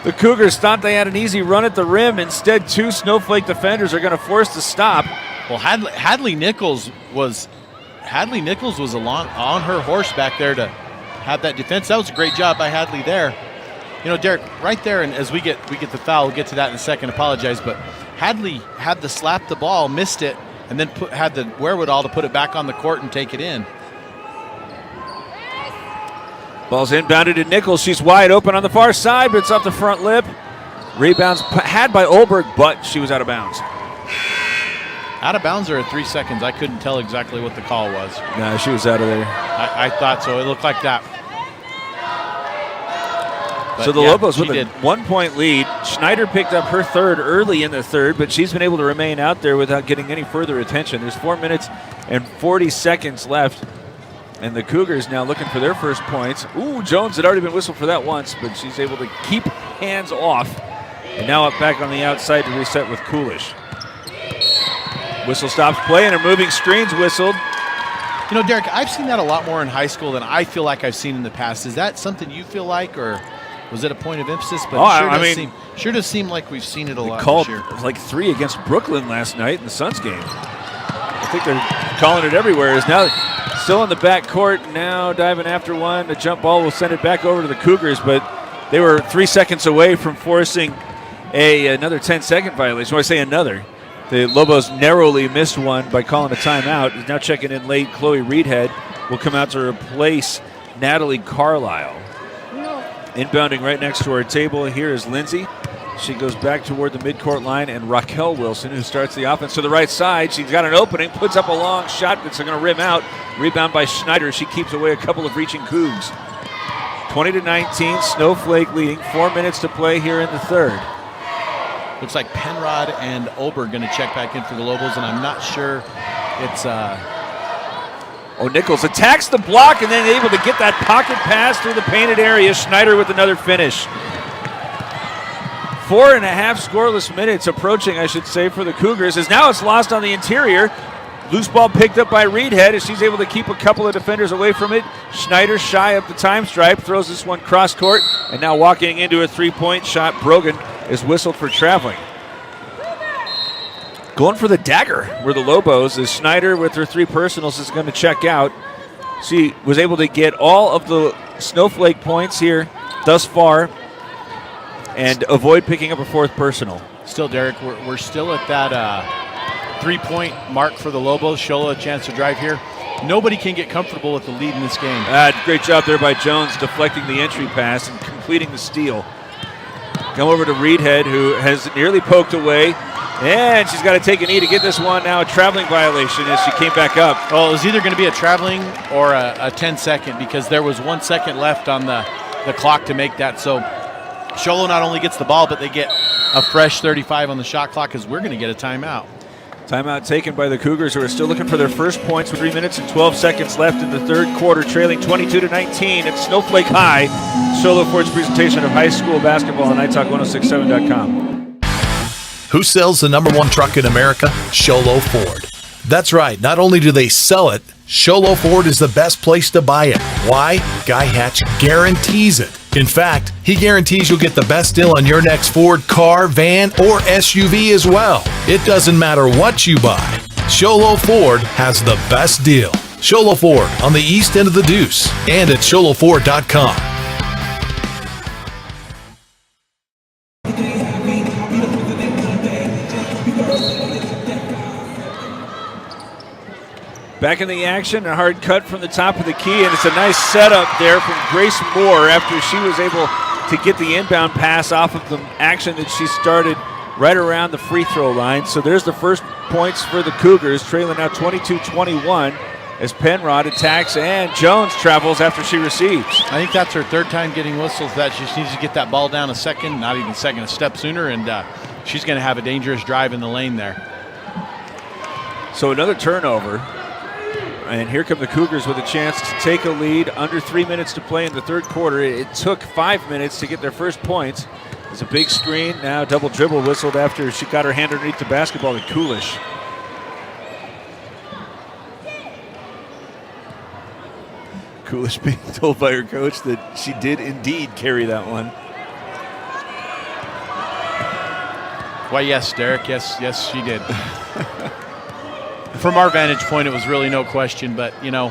The Cougars thought they had an easy run at the rim. Instead, 2 Snowflake defenders are going to force the stop. Well, Hadley Nichols was on her horse back there to have that defense. That was a great job by Hadley there. You know, Derek, right there, and as we get the foul, we'll get to that in a second, apologize, but Hadley had to slap the ball, missed it, and then had the wherewithal to put it back on the court and take it in. Ball's inbounded to Nichols. She's wide open on the far side, but it's off the front lip. Rebounds had by Olberg, but she was out of bounds. Out of bounds or at 3 seconds? I couldn't tell exactly what the call was. No, she was out of there. I thought so. It looked like that. But so the Lobos with a 1-point lead. Schneider picked up her third early in the third, but she's been able to remain out there without getting any further attention. There's 4 minutes and 40 seconds left, and the Cougars now looking for their first points. Ooh, Jones had already been whistled for that once, but she's able to keep hands off, and now up back on the outside to reset with Coolish. Whistle stops play, and a moving screen's whistled. You know, Derek, I've seen that a lot more in high school than I feel like I've seen in the past. Is that something you feel like, or was it a point of emphasis? But it sure does seem like we've seen it a lot this year. Like 3 against Brooklyn last night in the Suns game. I think they're calling it everywhere. Is now still in the back court, now diving after one. The jump ball will send it back over to the Cougars, but they were 3 seconds away from forcing another 10-second violation. When I say another, the Lobos narrowly missed one by calling a timeout. Is now checking in late. Chloe Reedhead will come out to replace Natalie Carlisle. Inbounding right next to our table here is Lindsay. She goes back toward the midcourt line, and Raquel Wilson, who starts the offense to the right side. She's got an opening, puts up a long shot that's going to rim out. Rebound by Schneider. She keeps away a couple of reaching Cougs. 20-19, Snowflake leading. 4 minutes to play here in the third. Looks like Penrod and Olberg going to check back in for the Lobos, and I'm not sure it's... Nichols attacks the block and then able to get that pocket pass through the painted area. Schneider with another finish. 4.5 scoreless minutes approaching, I should say, for the Cougars, as now it's lost on the interior. Loose ball picked up by Reedhead as she's able to keep a couple of defenders away from it. Schneider shy up the time stripe, throws this one cross court, and now walking into a 3-point shot. Brogan is whistled for traveling. Going for the dagger were the Lobos, as Schneider with her 3 personals is going to check out. She was able to get all of the Snowflake points here thus far and avoid picking up a 4th personal. Still, Derek, we're still at that 3-point mark for the Lobos. Shola a chance to drive here. Nobody can get comfortable with the lead in this game. Great job there by Jones deflecting the entry pass and completing the steal. Come over to Reedhead, who has nearly poked away. And she's got to take a knee to get this one. Now a traveling violation as she came back up. Well, it was either going to be a traveling or a 10-second because there was 1 second left on the clock to make that. So Sholo not only gets the ball, but they get a fresh 35 on the shot clock because we're going to get a timeout. Timeout taken by the Cougars, who are still looking for their first points with 3 minutes and 12 seconds left in the third quarter, trailing 22-19 at Snowflake High. Sholo Ford's presentation of high school basketball on iTalk1067.com. Who sells the #1 truck in America? Sholo Ford. That's right. Not only do they sell it, Sholo Ford is the best place to buy it. Why? Guy Hatch guarantees it. In fact, he guarantees you'll get the best deal on your next Ford car, van, or SUV as well. It doesn't matter what you buy. Sholo Ford has the best deal. Sholo Ford on the east end of the Deuce and at sholoford.com. Back in the action, a hard cut from the top of the key, and it's a nice setup there from Grace Moore after she was able to get the inbound pass off of the action that she started right around the free throw line. So there's the first points for the Cougars, trailing now 22-21 as Penrod attacks and Jones travels after she receives. I think that's her third time getting whistles. That she just needs to get that ball down a second, not even a second, a step sooner, and she's going to have a dangerous drive in the lane there. So another turnover. And here come the Cougars with a chance to take a lead. Under 3 minutes to play in the third quarter. It took 5 minutes to get their first points. There's a big screen. Now double dribble whistled after she got her hand underneath the basketball to Coolish. Coolish being told by her coach that she did indeed carry that one. Why, yes, Derek. Yes, she did. From our vantage point, it was really no question, but, Yeah,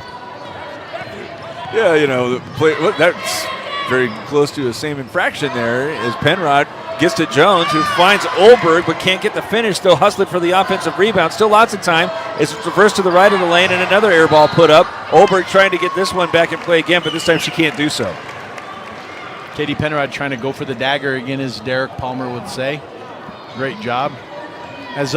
that's very close to the same infraction there as Penrod gets to Jones, who finds Olberg but can't get the finish, still hustling for the offensive rebound. Still lots of time. It's reversed to the right of the lane and another air ball put up. Olberg trying to get this one back and play again, but this time she can't do so. Katie Penrod trying to go for the dagger again, as Derek Palmer would say. Great job. As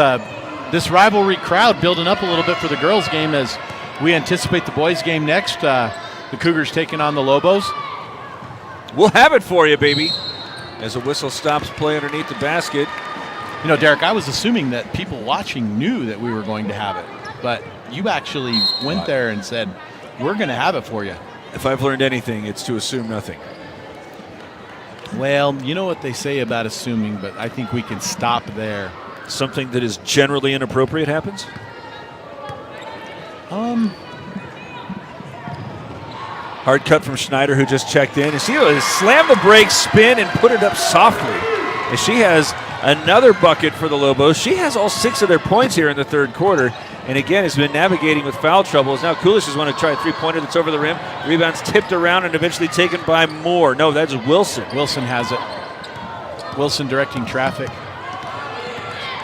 this rivalry crowd building up a little bit for the girls' game as we anticipate the boys' game next. The Cougars taking on the Lobos. We'll have it for you, baby. As a whistle stops play underneath the basket. You know, Derek, I was assuming that people watching knew that we were going to have it, but you actually went there and said, we're going to have it for you. If I've learned anything, it's to assume nothing. Well, you know what they say about assuming, but I think we can stop there. Something that is generally inappropriate happens? Hard cut from Schneider, who just checked in. And she slammed the brakes, spin, and put it up softly. And she has another bucket for the Lobos. She has all 6 of their points here in the third quarter. And again, has been navigating with foul troubles. Now Coolish is going to try a three-pointer that's over the rim. Rebound's tipped around and eventually taken by Moore. No, that's Wilson. Wilson has it. Wilson directing traffic.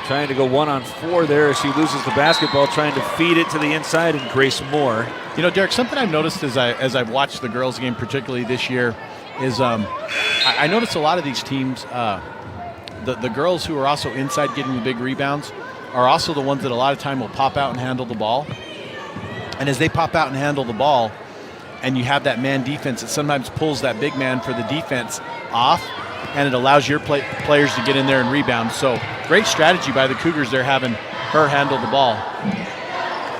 Trying to go 1-on-4 there as she loses the basketball, trying to feed it to the inside, and Grace Moore. You know, Derek, something I've noticed as I've watched the girls' game, particularly this year, is I noticed a lot of these teams, the girls who are also inside getting the big rebounds are also the ones that a lot of time will pop out and handle the ball. And as they pop out and handle the ball, and you have that man defense, it sometimes pulls that big man for the defense off, and it allows your players to get in there and rebound. So great strategy by the Cougars there, having her handle the ball.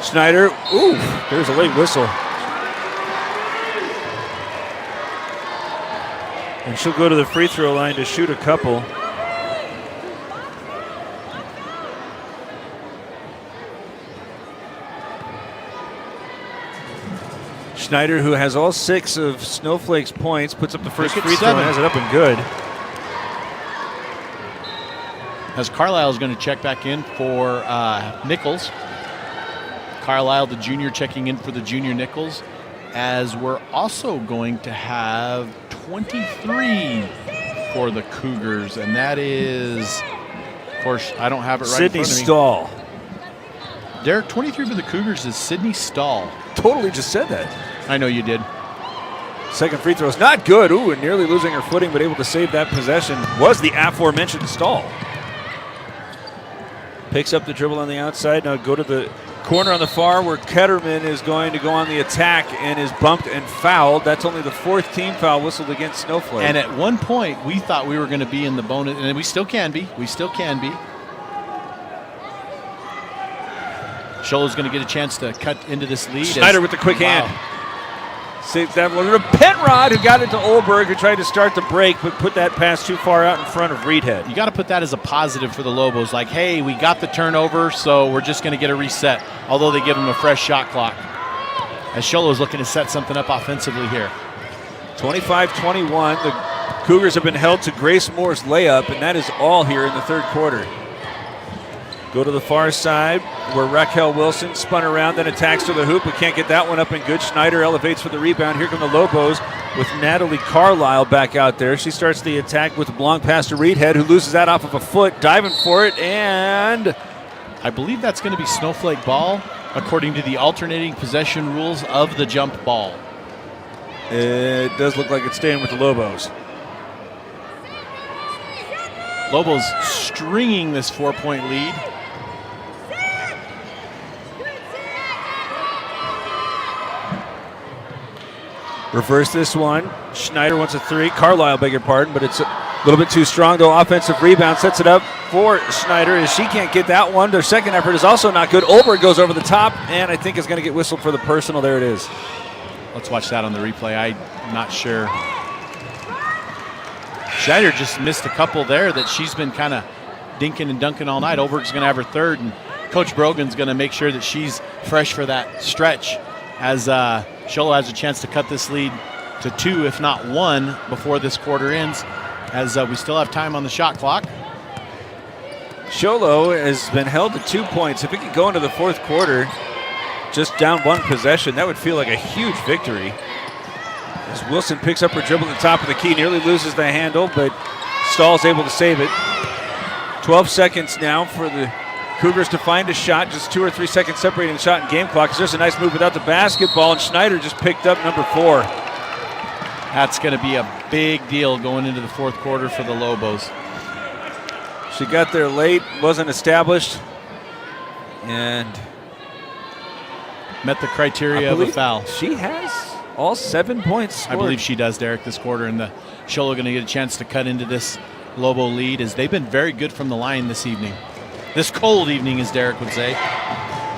Schneider, ooh, there's a late whistle. And she'll go to the free throw line to shoot a couple. Schneider, who has all 6 of Snowflake's points, puts up the first free throw and has it up and good. As Carlisle is going to check back in for Nichols. Carlisle, the junior, checking in for the junior Nichols. As we're also going to have 23 for the Cougars, and that is, of course, I don't have it right Sydney in front of me. Stahl. Derek, 23 for the Cougars is Sydney Stahl. Totally just said that. I know you did. Second free throw is not good. Ooh, and nearly losing her footing, but able to save that possession was the aforementioned Stahl. Picks up the dribble on the outside. Now go to the corner on the far where Ketterman is going to go on the attack and is bumped and fouled. That's only the fourth team foul whistled against Snowflake. And at one point, we thought we were going to be in the bonus, and we still can be. We still can be. Sholo's going to get a chance to cut into this lead. Schneider with the quick hand. Saves that one to Penrod, who got it to Olberg, who tried to start the break, but put that pass too far out in front of Reedhead. You got to put that as a positive for the Lobos. Like, hey, we got the turnover, so we're just going to get a reset, although they give them a fresh shot clock. As Sholo's looking to set something up offensively here. 25-21. The Cougars have been held to Grace Moore's layup, and that is all here in the third quarter. Go to the far side where Raquel Wilson spun around, then attacks to the hoop, but can't get that one up and good. Schneider elevates for the rebound. Here come the Lobos with Natalie Carlisle back out there. She starts the attack with a long pass to Reedhead, who loses that off of a foot, diving for it, and I believe that's going to be Snowflake ball, according to the alternating possession rules of the jump ball. It does look like it's staying with the Lobos. Lobos stringing this 4-point lead. Reverse this one. Schneider wants a three. Carlisle, beg your pardon, but it's a little bit too strong, though. Offensive rebound sets it up for Schneider as she can't get that one. Their second effort is also not good. Olberg goes over the top, and I think is going to get whistled for the personal. There it is. Let's watch that on the replay. I'm not sure. Schneider just missed a couple there that she's been kind of dinking and dunking all night. Olberg's going to have her third, and Coach Brogan's going to make sure that she's fresh for that stretch as Sholo has a chance to cut this lead to 2, if not 1, before this quarter ends, as we still have time on the shot clock. Sholo has been held to 2 points. If it could go into the fourth quarter, just down one possession, that would feel like a huge victory. As Wilson picks up her dribble at the top of the key, nearly loses the handle, but Stahl's able to save it. 12 seconds now for the Cougars to find a shot, just 2 or 3 seconds separating the shot and game clock. There's a nice move without the basketball, and Schneider just picked up number 4. That's going to be a big deal going into the fourth quarter for the Lobos. She got there late, wasn't established, and met the criteria of a foul. She has all 7 points scored. I believe she does, Derek, this quarter, and the Sholo going to get a chance to cut into this Lobo lead, as they've been very good from the line this evening. This cold evening, as Derek would say.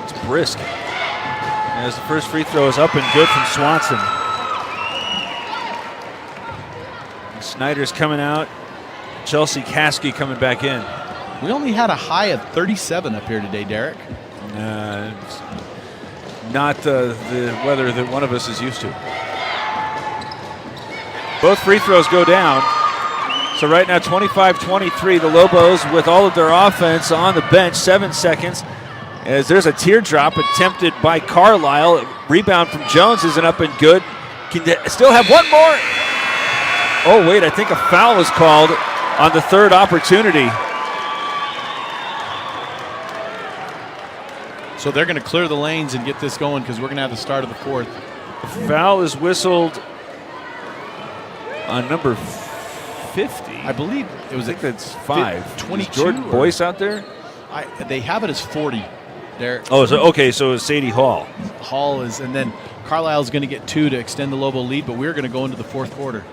It's brisk. As the first free throw is up and good from Swanson. And Snyder's coming out. Chelsea Caskey coming back in. We only had a high of 37 up here today, Derek. It's not the weather that one of us is used to. Both free throws go down. So right now, 25-23, the Lobos with all of their offense on the bench, 7 seconds. As there's a teardrop attempted by Carlisle. Rebound from Jones isn't up and good. Can they still have one more? Oh, wait, I think a foul is called on the third opportunity. So they're going to clear the lanes and get this going, because we're going to have the start of the fourth. The foul is whistled on number 50. I believe it was. I think that's 5. 22. Is Jordan Boyce out there? They have it as 40. There. Oh, so okay. So it's Sadie Hall. Hall is, and then Carlisle's going to get 2 to extend the Lobo lead. But we're going to go into the fourth quarter.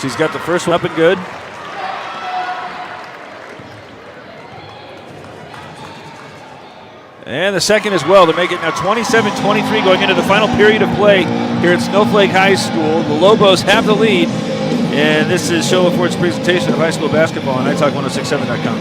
She's got the first one up and good. And the second as well to make it now 27-23 going into the final period of play here at Snowflake High School. The Lobos have the lead. And this is Sholo Ford's presentation of high school basketball on iTalk1067.com.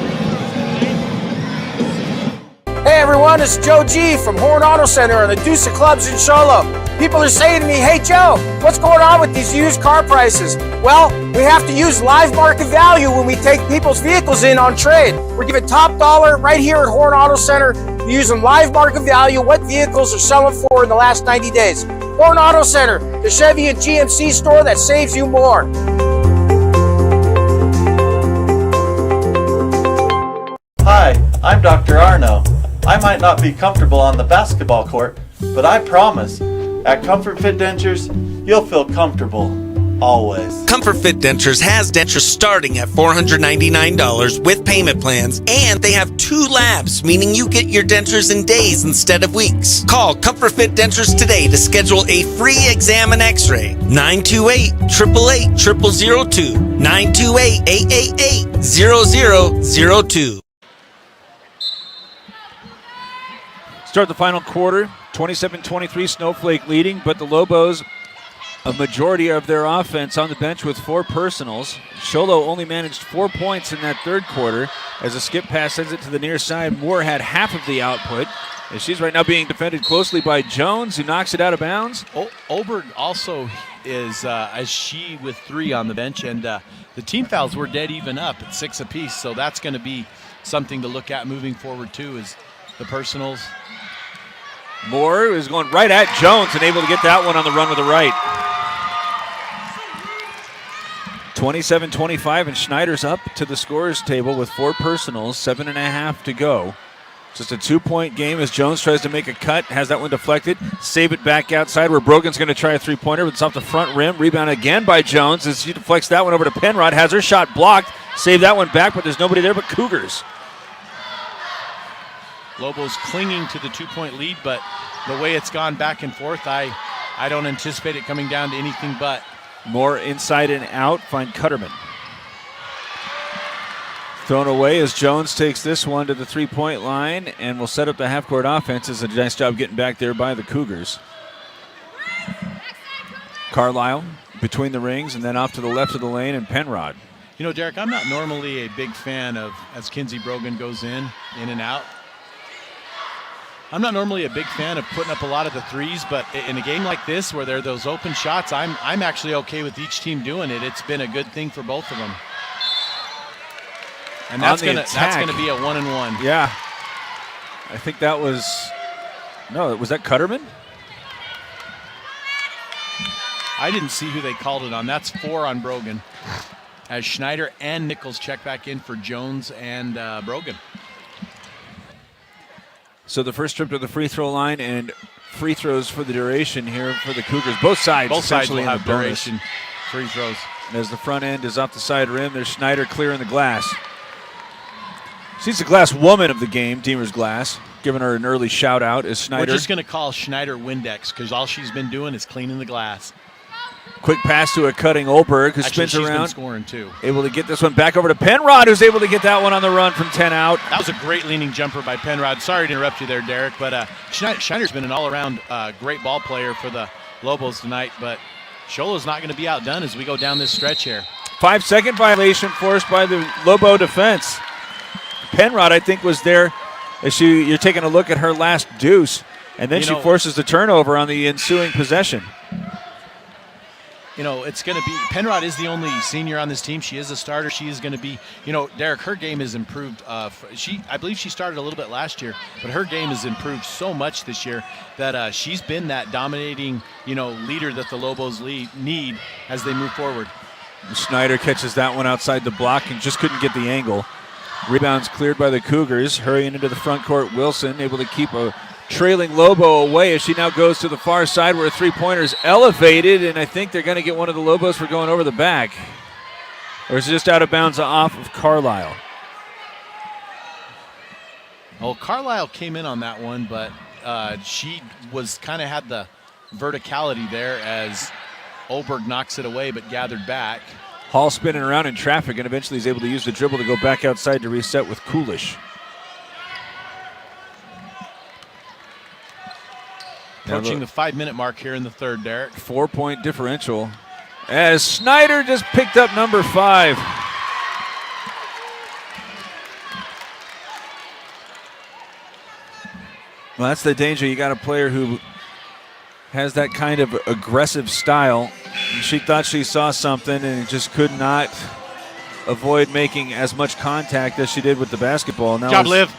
Hey everyone, it's Joe G from Horn Auto Center and the Deuce of Clubs in Sholo. People are saying to me, hey Joe, what's going on with these used car prices? Well, we have to use live market value when we take people's vehicles in on trade. We're giving top dollar right here at Horn Auto Center. We're using live market value, what vehicles are selling for in the last 90 days. Horn Auto Center, the Chevy and GMC store that saves you more. Hi, I'm Dr. Arno. I might not be comfortable on the basketball court, but I promise, at Comfort Fit Dentures, you'll feel comfortable. Always. Comfort Fit Dentures has dentures starting at $499 with payment plans, and they have 2 labs, meaning you get your dentures in days instead of weeks. Call Comfort Fit Dentures today to schedule a free exam and x-ray. 928-888-0002. 928-888-0002. Start the final quarter, 27-23, Snowflake leading, but the Lobos, a majority of their offense on the bench with 4 personals. Sholo only managed 4 points in that third quarter. As a skip pass sends it to the near side, Moore had half of the output. And she's right now being defended closely by Jones, who knocks it out of bounds. Oberg also is, as she with 3 on the bench, and the team fouls were dead even up at 6 apiece. So that's going to be something to look at moving forward too, is the personals. Moore is going right at Jones and able to get that one on the run with the right. 27-25, and Schneider's up to the scorer's table with 4 personals, 7.5 to go. Just a 2-point game as Jones tries to make a cut, has that one deflected, save it back outside where Brogan's going to try a 3-pointer, but it's off the front rim. Rebound again by Jones as she deflects that one over to Penrod, has her shot blocked, save that one back, but there's nobody there but Cougars. Lobos clinging to the 2-point lead, but the way it's gone back and forth, I don't anticipate it coming down to anything but. More inside and out, find Cutterman. Thrown away as Jones takes this one to the 3-point line and will set up the half-court offense. It's a nice job getting back there by the Cougars. Carlisle between the rings and then off to the left of the lane, and Penrod. You know, Derek, I'm not normally a big fan of, as Kinsey Brogan goes in and out, I'm not normally a big fan of putting up a lot of the threes, but in a game like this where there are those open shots, I'm actually okay with each team doing it. It's been a good thing for both of them. And that's gonna be a 1-and-1. Yeah. I think that was, no, was that Cutterman? I didn't see who they called it on. That's 4 on Brogan, as Schneider and Nichols check back in for Jones and Brogan. So the first trip to the free throw line and free throws for the duration here for the Cougars. Both sides will have duration free throws. As the front end is off the side rim, there's Schneider clearing the glass. She's the glass woman of the game, Deemer's Glass. Giving her an early shout out is Schneider. We're just going to call Schneider Windex because all she's been doing is cleaning the glass. Quick pass to a cutting Olberg, who spins around. Been scoring too. Able to get this one back over to Penrod, who's able to get that one on the run from 10 out. That was a great leaning jumper by Penrod. Sorry to interrupt you there, Derek, but Schneider's been an all-around great ball player for the Lobos tonight, but Sholo's not going to be outdone as we go down this stretch here. 5-second violation forced by the Lobo defense. Penrod, I think, was there as you're taking a look at her last deuce, and then she forces the turnover on the ensuing possession. You know, it's going to be, Penrod is the only senior on this team. She is a starter. She is going to be, Derek, her game has improved. I believe she started a little bit last year, but her game has improved so much this year that she's been that dominating, leader that the Lobos need as they move forward. Schneider catches that one outside the block and just couldn't get the angle. Rebounds cleared by the Cougars. Hurrying into the front court, Wilson able to keep a trailing Lobo away as she now goes to the far side where a 3-pointer's elevated, and I think they're going to get one of the Lobos for going over the back. Or is it just out of bounds off of Carlisle? Oh, Carlisle came in on that one, but she was kind of had the verticality there as Olberg knocks it away but gathered back. Hall spinning around in traffic and eventually is able to use the dribble to go back outside to reset with Coolish. Approaching the 5-minute mark here in the third, Derek. 4-point differential as Schneider just picked up number 5. Well, that's the danger. You got a player who has that kind of aggressive style. She thought she saw something and just could not avoid making as much contact as she did with the basketball. Now job, Liv.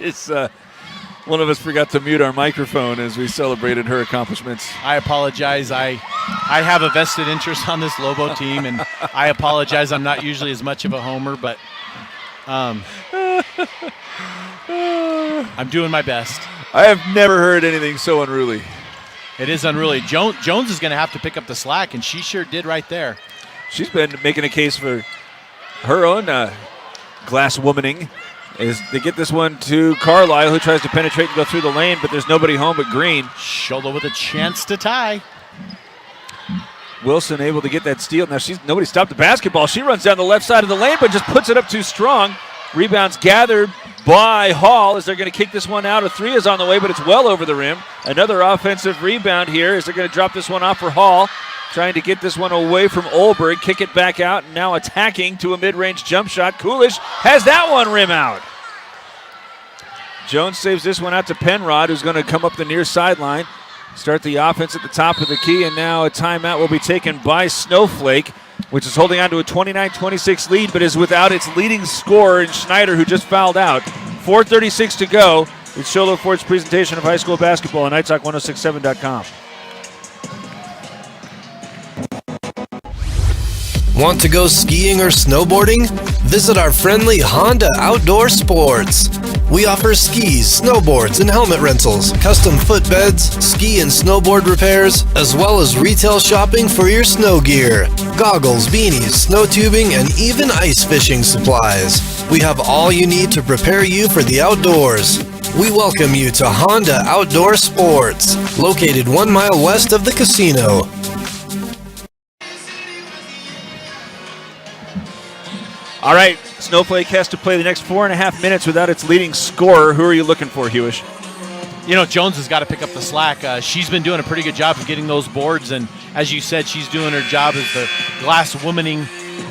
It's one of us forgot to mute our microphone as we celebrated her accomplishments. I apologize. I have a vested interest on this Lobo team, and I apologize. I'm not usually as much of a homer, but I'm doing my best. I have never heard anything so unruly. It is unruly. Jones is going to have to pick up the slack, and she sure did right there. She's been making a case for her own glass womaning. As they get this one to Carlisle, who tries to penetrate and go through the lane, but there's nobody home but Green. Sholo with a chance to tie. Wilson able to get that steal. Now nobody stopped the basketball. She runs down the left side of the lane, but just puts it up too strong. Rebounds gathered by Hall as they're going to kick this one out. A three is on the way, but it's well over the rim. Another offensive rebound here as they're going to drop this one off for Hall. Trying to get this one away from Olberg, kick it back out, and now attacking to a mid-range jump shot. Coolish has that one rim out. Jones saves this one out to Penrod, who's going to come up the near sideline, start the offense at the top of the key, and now a timeout will be taken by Snowflake, which is holding on to a 29-26 lead, but is without its leading scorer in Schneider, who just fouled out. 4:36 to go. It's Sholo Ford's presentation of high school basketball on NightTalk1067.com. Want to go skiing or snowboarding? Visit our friendly Honda Outdoor Sports. We offer skis, snowboards, and helmet rentals, custom footbeds, ski and snowboard repairs, as well as retail shopping for your snow gear, goggles, beanies, snow tubing, and even ice fishing supplies. We have all you need to prepare you for the outdoors. We welcome you to Honda Outdoor Sports, located 1 mile west of the casino. All right, Snowflake has to play the next 4.5 minutes without its leading scorer. Who are you looking for, Hewish? You know, Jones has got to pick up the slack. She's been doing a pretty good job of getting those boards, and as you said, she's doing her job as the glass womaning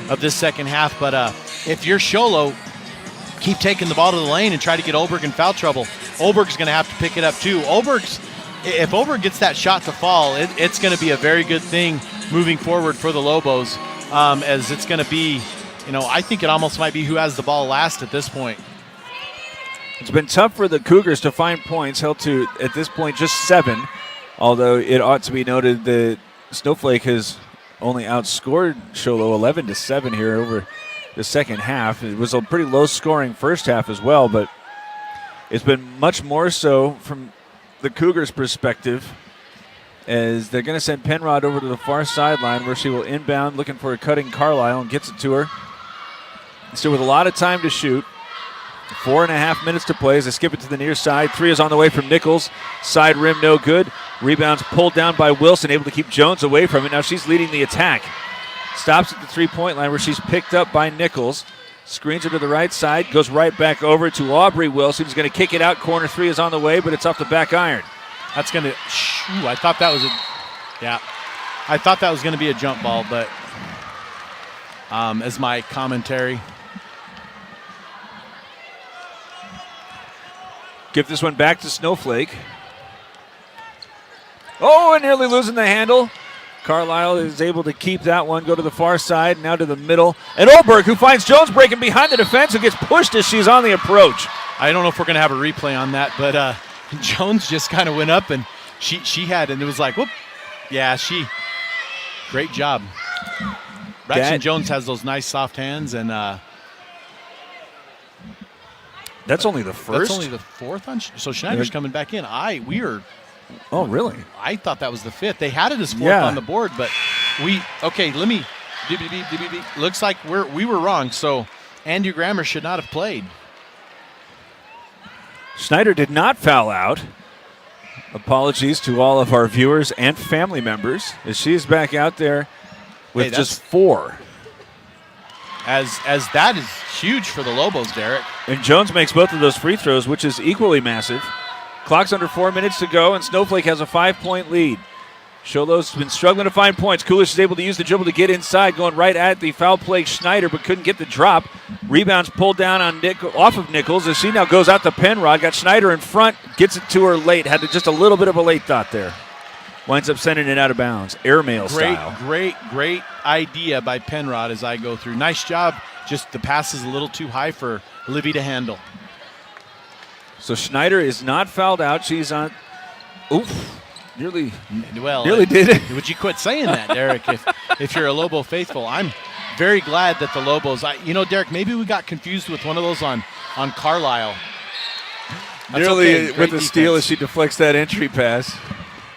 of this second half. But if you're Sholo, keep taking the ball to the lane and try to get Olberg in foul trouble. Olberg's going to have to pick it up too. If Olberg gets that shot to fall, it's going to be a very good thing moving forward for the Lobos, as it's going to be, you know, I think it almost might be who has the ball last at this point. It's been tough for the Cougars to find points, held to, at this point, just 7, although it ought to be noted that Snowflake has only outscored Sholo 11-7 here over the second half. It was a pretty low-scoring first half as well, but it's been much more so from the Cougars' perspective, as they're going to send Penrod over to the far sideline where she will inbound, looking for a cutting Carlisle, and gets it to her. Still with a lot of time to shoot. 4.5 minutes to play as they skip it to the near side. Three is on the way from Nichols. Side rim, no good. Rebounds pulled down by Wilson, able to keep Jones away from it. Now she's leading the attack. Stops at the three-point line where she's picked up by Nichols. Screens her to the right side. Goes right back over to Aubrey Wilson, who's going to kick it out. Corner three is on the way, but it's off the back iron. That's going to, I thought that was I thought that was going to be a jump ball, but as my commentary. Give this one back to Snowflake. Oh, and nearly losing the handle. Carlisle is able to keep that one, go to the far side, now to the middle. And Olberg, who finds Jones breaking behind the defense, who gets pushed as she's on the approach. I don't know if we're going to have a replay on that, but Jones just kind of went up and she had, and it was like, whoop. Yeah, great job. Braxton Jones has those nice soft hands, and that's only the first? That's only the fourth on. So Schneider's coming back in. Oh, really? I thought that was the fifth. They had it as fourth on the board, but let me. Looks like we were wrong. So Andy Grammer should not have played. Schneider did not foul out. Apologies to all of our viewers and family members as she's back out there with just 4. As that is huge for the Lobos, Derek. And Jones makes both of those free throws, which is equally massive. Clock's under 4 minutes to go, and Snowflake has a 5-point lead. Sholo's been struggling to find points. Coolish is able to use the dribble to get inside, going right at the foul-plagued Schneider, but couldn't get the drop. Rebounds pulled down on off of Nichols as she now goes out to Penrod. Got Schneider in front, gets it to her late. Had just a little bit of a late thought there. Winds up sending it out of bounds, airmail style. Great idea by Penrod as I go through. Nice job. Just the pass is a little too high for Livy to handle. So Schneider is not fouled out. She's on. Oof. Nearly did it. Would you quit saying that, Derek? If you're a Lobo faithful, I'm very glad that the Lobos, Derek, maybe we got confused with one of those on Carlisle. That's Nearly okay. with Great the steal defense. as she deflects that entry pass.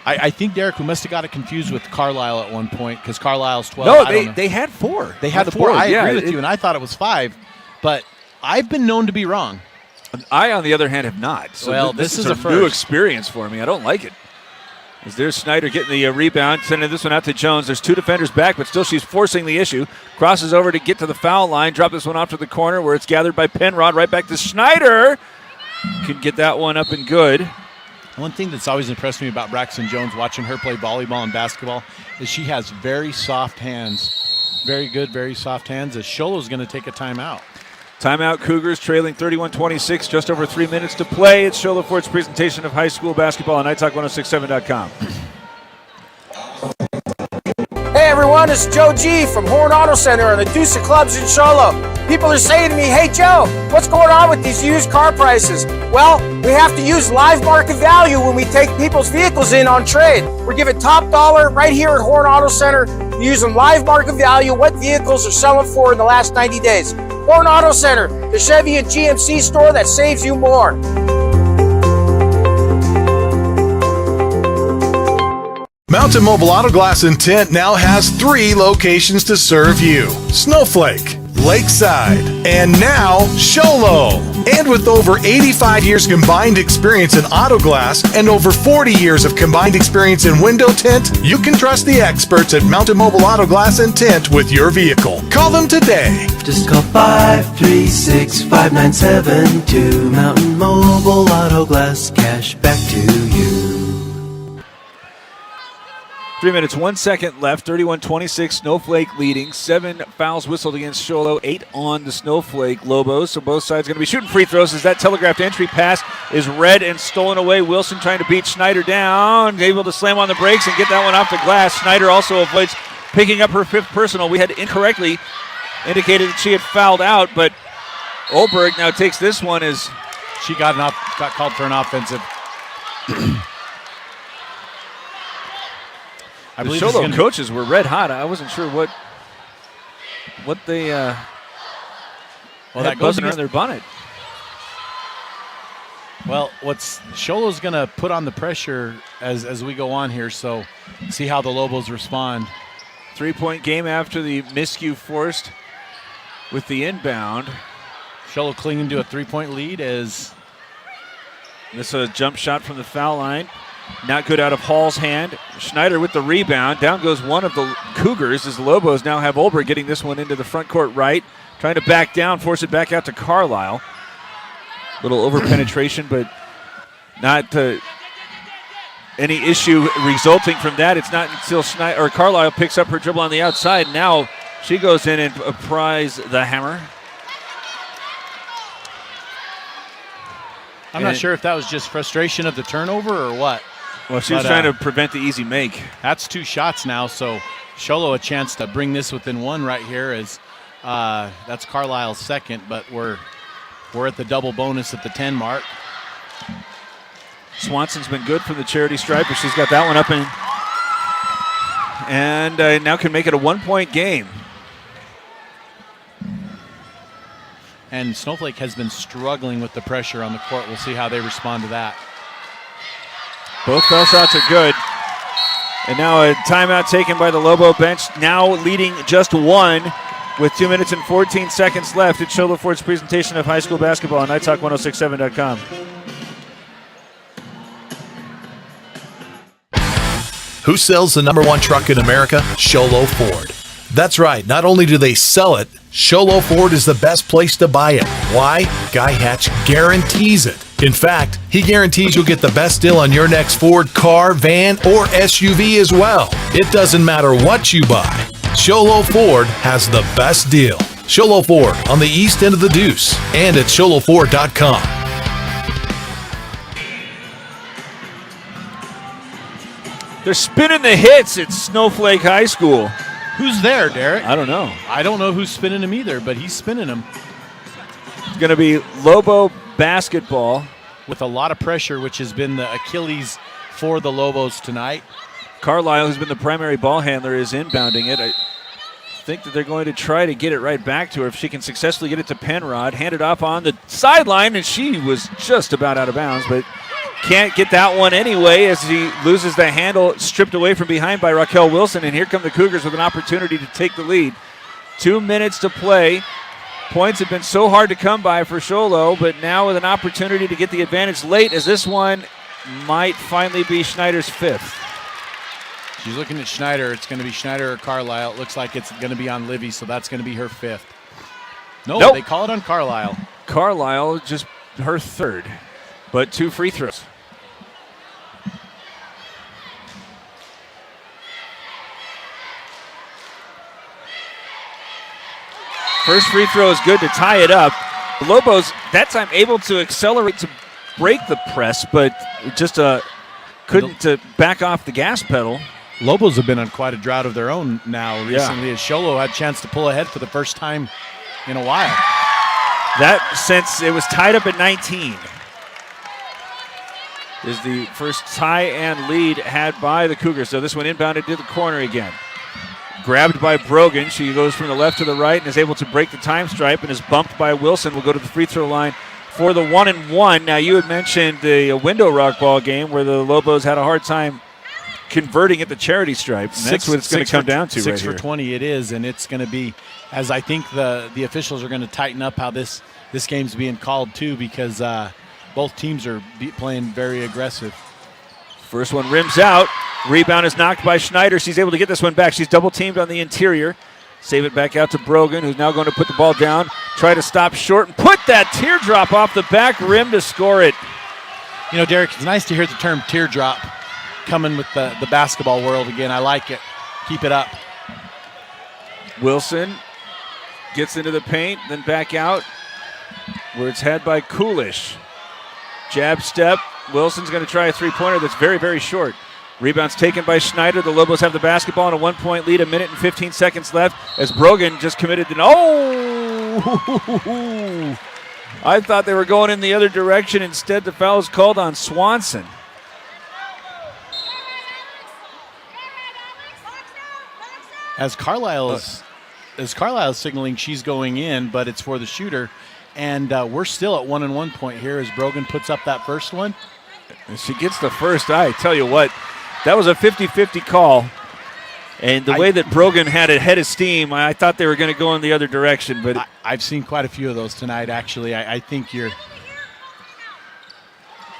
I think, Derek, we must have got it confused with Carlisle at one point because Carlisle's 12. No, they had 4. They had on the 4. board. I Yeah, agree with you, and I thought it was 5. But I've been known to be wrong. I, on the other hand, have not. So Well, this this is a a new first. experience for me. I don't like it. As there's Snyder getting the rebound, sending this one out to Jones. There's 2 defenders back, but still she's forcing the issue. Crosses over to get to the foul line. Drop this one off to the corner where it's gathered by Penrod. Right back to Snyder. Can get that one up and good. One thing that's always impressed me about Braxton Jones, watching her play volleyball and basketball, is she has very soft hands. Very good, very soft hands, as Sholo's going to take a timeout. Timeout, Cougars trailing 31-26, just over 3 minutes to play. It's Sholo Ford's presentation of high school basketball on NightTalk1067.com. Hey everyone, it's Joe G from Horn Auto Center and the Deuce of Clubs in Sholo. People are saying to me, hey Joe, what's going on with these used car prices? Well, we have to use live market value when we take people's vehicles in on trade. We're giving top dollar right here at Horn Auto Center, using live market value, what vehicles are selling for in the last 90 days. Horn Auto Center, the Chevy and GMC store that saves you more. Mountain Mobile Auto Glass and Tint now has 3 locations to serve you: Snowflake, Lakeside, and now Sholo. And with over 85 years combined experience in auto glass and over 40 years of combined experience in window tint, you can trust the experts at Mountain Mobile Auto Glass and Tint with your vehicle. Call them today. Just call 536-5972. Mountain Mobile Auto Glass, cash back to you. 3 minutes, 1 second left. 31-26, Snowflake leading. 7 fouls whistled against Sholo, 8 on the Snowflake Lobos. So both sides going to be shooting free throws as that telegraphed entry pass is read and stolen away. Wilson trying to beat Schneider down, able to slam on the brakes and get that one off the glass. Schneider also avoids picking up her 5th personal. We had incorrectly indicated that she had fouled out, but Olberg now takes this one as She got called for an offensive. I the believe Sholo coaches were red hot. I wasn't sure what they well, that goes around their bonnet. Well, Sholo's going to put on the pressure as we go on here, so see how the Lobos respond. 3-point game after the miscue forced with the inbound. Sholo clinging to a 3-point lead as this is a jump shot from the foul line. Not good out of Hall's hand. Schneider with the rebound. Down goes one of the Cougars as the Lobos now have Olberg getting this one into the front court right. Trying to back down, force it back out to Carlisle. Little over penetration, but not any issue resulting from that. It's not until Carlisle picks up her dribble on the outside. Now she goes in and applies the hammer. I'm not sure if that was just frustration of the turnover or what. Well, she was trying to prevent the easy make. That's 2 shots now, so Sholo a chance to bring this within 1 right here as that's Carlisle's 2nd, but we're at the double bonus at the 10 mark. Swanson's been good from the charity stripe, but she's got that one up and now can make it a 1-point game. And Snowflake has been struggling with the pressure on the court. We'll see how they respond to that. Both foul shots are good. And now a timeout taken by the Lobo bench, now leading just 1 with 2 minutes and 14 seconds left. It's Sholo Ford's presentation of high school basketball on NightTalk1067.com. Who sells the #1 truck in America? Sholo Ford. That's right. Not only do they sell it, Sholo Ford is the best place to buy it. Why? Guy Hatch guarantees it. In fact, he guarantees you'll get the best deal on your next Ford car, van, or SUV as well. It doesn't matter what you buy. Sholo Ford has the best deal. Sholo Ford on the east end of the Deuce and at SholoFord.com. They're spinning the hits at Snowflake High School. Who's there, Derek? I don't know. I don't know who's spinning him either, but he's spinning him. It's going to be Lobo basketball. With a lot of pressure, which has been the Achilles for the Lobos tonight. Carlisle, who's been the primary ball handler, is inbounding it. think that they're going to try to get it right back to her if she can successfully get it to Penrod. Hand it off on the sideline, and she was just about out of bounds, but can't get that one anyway as he loses the handle, stripped away from behind by Raquel Wilson, and here come the Cougars with an opportunity to take the lead. 2 minutes to play. Points have been so hard to come by for Sholo, but now with an opportunity to get the advantage late as this one might finally be Schneider's 5th. She's looking at Schneider. It's going to be Schneider or Carlisle. It looks like it's going to be on Livy, so that's going to be her 5th. Nope. They call it on Carlisle. Carlisle, just her 3rd, but 2 free throws. First free throw is good to tie it up. The Lobos, that time, able to accelerate to break the press, but just couldn't back off the gas pedal. Lobos have been on quite a drought of their own now recently, as Sholo had a chance to pull ahead for the first time in a while. That since it was tied up at 19 is the first tie and lead had by the Cougars. So this one inbounded to the corner again. Grabbed by Brogan. She goes from the left to the right and is able to break the time stripe and is bumped by Wilson. Will go to the free throw line for the 1-and-1. Now, you had mentioned the window rock ball game where the Lobos had a hard time converting at the charity stripe. And that's what it's going to come down to right here. 6 for 20 it is, and it's going to be, as I think the officials are going to tighten up how this game's being called too, because both teams are playing very aggressive. First one rims out. Rebound is knocked by Schneider. She's able to get this one back. She's double teamed on the interior. Save it back out to Brogan, who's now going to put the ball down, try to stop short, and put that teardrop off the back rim to score it. You know, Derek, it's nice to hear the term teardrop coming with the basketball world again. I like it. Keep it up. Wilson gets into the paint, then back out, where it's had by Coolish. Jab step. Wilson's going to try a three-pointer that's very, very short. Rebound's taken by Schneider. The Lobos have the basketball and a 1-point lead, 1 minute and 15 seconds left as Brogan just committed to... Oh! I thought they were going in the other direction. Instead, the foul is called on Swanson. As Carlisle is signaling she's going in, but it's for the shooter. And we're still at 1-and-1 point here as Brogan puts up that first one. And she gets the first. I tell you what, that was a 50-50 call. And the way that Brogan had it head of steam, I thought they were going to go in the other direction. But I've seen quite a few of those tonight, actually. I think you're...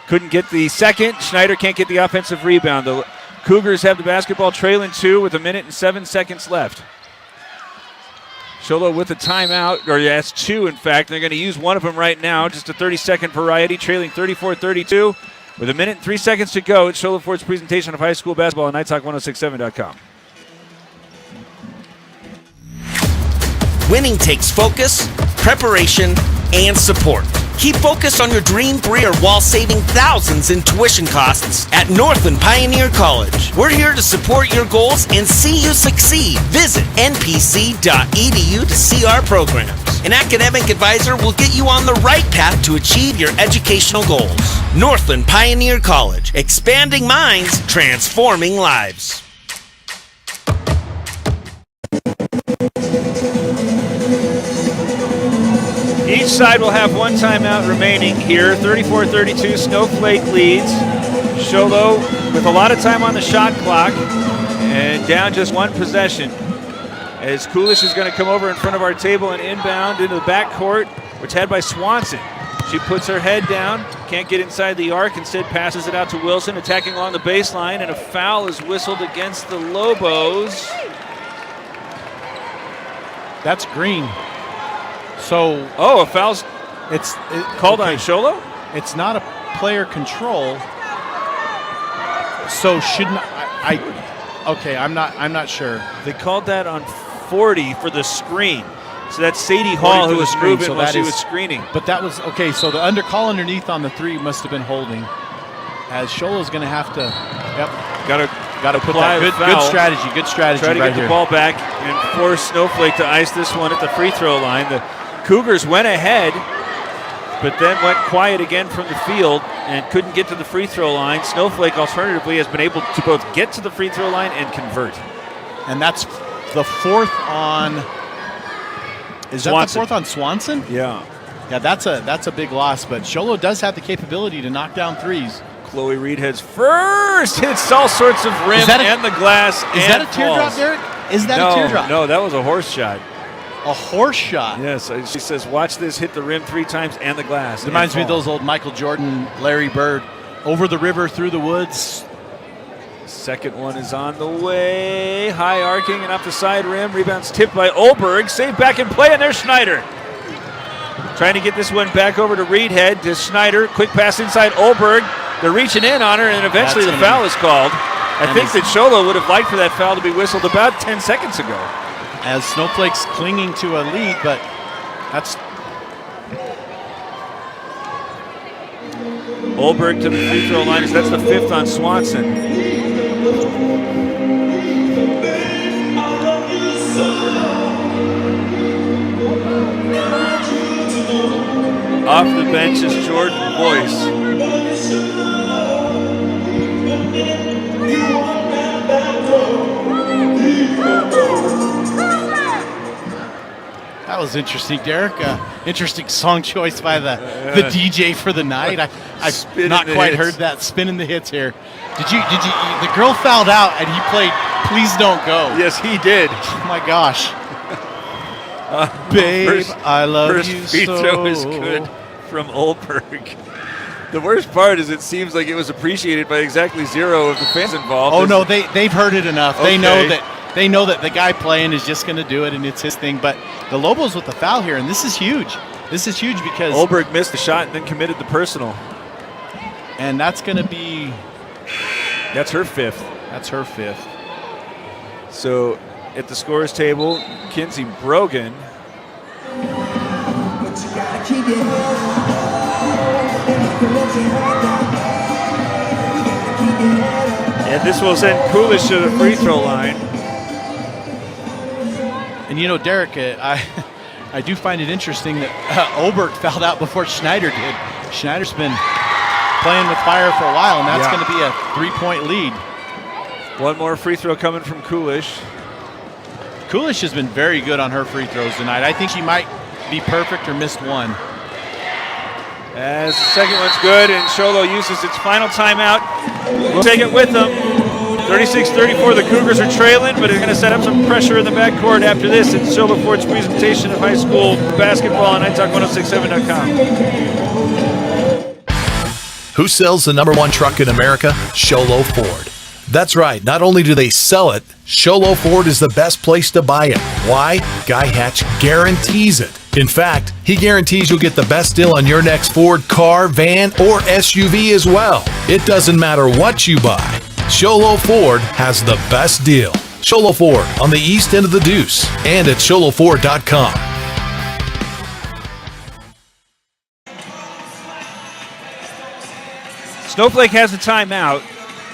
Couldn't get the second. Schneider can't get the offensive rebound. The Cougars have the basketball trailing 2 with 1 minute and 7 seconds left. Sholo with a timeout, or that's 2 in fact. They're going to use one of them right now, just a 30-second variety, trailing 34-32. With 1 minute and 3 seconds to go, it's Sholo Ford's presentation of high school basketball on NightTalk1067.com. Winning takes focus, preparation, and support. Keep focused on your dream career while saving thousands in tuition costs at Northland Pioneer College. We're here to support your goals and see you succeed. Visit npc.edu to see our programs. An academic advisor will get you on the right path to achieve your educational goals. Northland Pioneer College, expanding minds, transforming lives. Each side will have one timeout remaining here. 34-32, Snowflake leads. Sholo with a lot of time on the shot clock and down just one possession. As Coolish is going to come over in front of our table and inbound into the backcourt, which had by Swanson. She puts her head down, can't get inside the arc, instead passes it out to Wilson, attacking along the baseline, and a foul is whistled against the Lobos. That's green. So, a foul's called on Sholo? It's not a player control. So shouldn't I'm not sure. They called that on 40 for the screen. So that's Sadie Hall who was moving while she was screening. But that was so the call underneath on the 3 must have been holding. As Sholo's going to have to Got to put that good strategy. Good strategy. Try to get the ball back and force Snowflake to ice this one at the free throw line. The Cougars went ahead, but then went quiet again from the field and couldn't get to the free throw line. Snowflake, alternatively, has been able to both get to the free throw line and convert. And that's the fourth on. Is that the fourth on Swanson? Yeah. Yeah, that's a big loss. But Sholo does have the capability to knock down threes. Chloe Reed heads first, hits all sorts of rim and the glass. Is that a teardrop, Derek? Is that a teardrop? No, that was a horse shot. A horse shot? Yes, she says, watch this hit the rim 3 times and the glass. Reminds me of those old Michael Jordan, Larry Bird, over the river, through the woods. Second one is on the way. High arcing and off the side rim. Rebounds tipped by Olberg. Saved back in play, and there's Schneider. Trying to get this one back over to Reedhead, to Schneider. Quick pass inside Olberg. They're reaching in on her, and eventually the foul is called. I think that Sholo would have liked for that foul to be whistled about 10 seconds ago. As Snowflake's clinging to a lead, but that's... Olberg to the free throw line. That's the 5th on Swanson. Off the bench is Jordan Boyce. That was interesting, Derek. Interesting song choice by the DJ for the night. I've not quite heard that. Spinning the hits here. Did you? The girl fouled out and he played "Please Don't Go." Yes, he did. Oh my gosh. Babe, I love you so. First free throw is good from Olberg. The worst part is it seems like it was appreciated by exactly 0 of the fans involved. Oh no, they've heard it enough. Okay. They know that the guy playing is just going to do it and it's his thing. But the Lobos with the foul here, and this is huge. This is huge because Olberg missed the shot and then committed the personal. And that's going to be... That's her 5th. That's her 5th. So at the scores table, Kinsey Brogan. And this will send Coolish to the free throw line. And you know, Derek, I do find it interesting that Olberg fouled out before Schneider did. Schneider's been playing with fire for a while, and that's going to be a 3-point lead. One more free throw coming from Coolish. Coolish has been very good on her free throws tonight. I think she might be perfect or missed one. As the second one's good, and Sholo uses its final timeout. We'll take it with them. 36-34, the Cougars are trailing, but they're going to set up some pressure in the backcourt after this. It's Sholo Ford's presentation of high school basketball on iTalk1067.com. Who sells the #1 truck in America? Sholo Ford. That's right. Not only do they sell it, Sholo Ford is the best place to buy it. Why? Guy Hatch guarantees it. In fact, he guarantees you'll get the best deal on your next Ford car, van, or SUV as well. It doesn't matter what you buy. Sholo Ford has the best deal. Sholo Ford on the east end of the Deuce and at SholoFord.com. Snowflake has a timeout.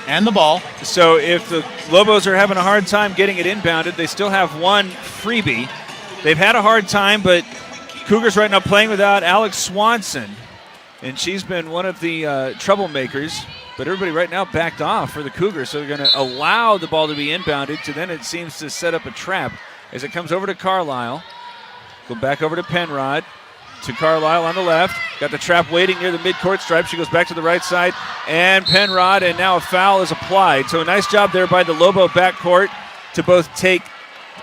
And the ball. So if the Lobos are having a hard time getting it inbounded, they still have one freebie. They've had a hard time, but Cougars right now playing without Alex Swanson. And she's been one of the troublemakers. But everybody right now backed off for the Cougars, so they're going to allow the ball to be inbounded. So then it seems to set up a trap as it comes over to Carlisle. Go back over to Penrod. To Carlisle on the left. Got the trap waiting near the midcourt stripe. She goes back to the right side. And Penrod, and now a foul is applied. So a nice job there by the Lobo backcourt to both take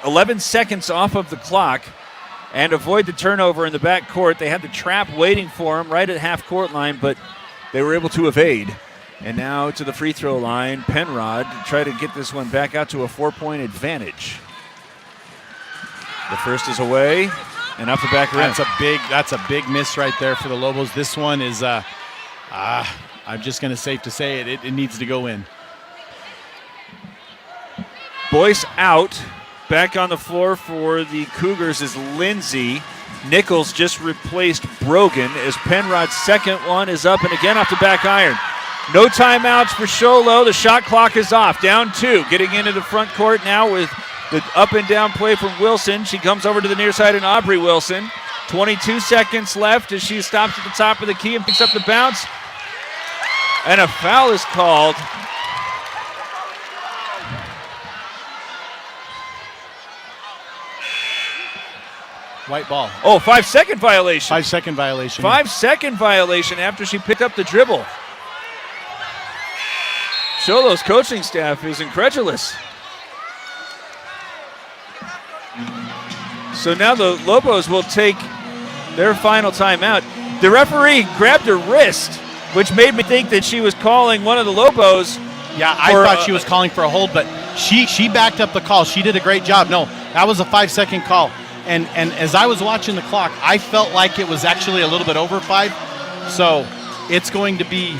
11 seconds off of the clock and avoid the turnover in the backcourt. They had the trap waiting for them right at half-court line, but they were able to evade. And now to the free throw line, Penrod to try to get this one back out to a 4-point advantage. The first is away. And up the back rim. That's a big miss right there for the Lobos. This one is, I'm just going to safe to say it needs to go in. Boyce out. Back on the floor for the Cougars is Lindsay. Nichols just replaced Brogan as Penrod's second one is up and again off the back iron. No timeouts for Sholo. The shot clock is off. Down 2. Getting into the front court now with the up and down play from Wilson. She comes over to the near side and Aubrey Wilson. 22 seconds left as she stops at the top of the key and picks up the bounce. And a foul is called. White ball. Oh, 5-second violation. 5-second violation. 5-second violation after she picked up the dribble. Sholo's coaching staff is incredulous. So now the Lobos will take their final timeout. The referee grabbed her wrist, which made me think that she was calling one of the Lobos. Yeah, I thought she was calling for a hold, but she backed up the call. She did a great job. No, that was a 5-second call. And as I was watching the clock, I felt like it was actually a little bit over 5. So it's going to be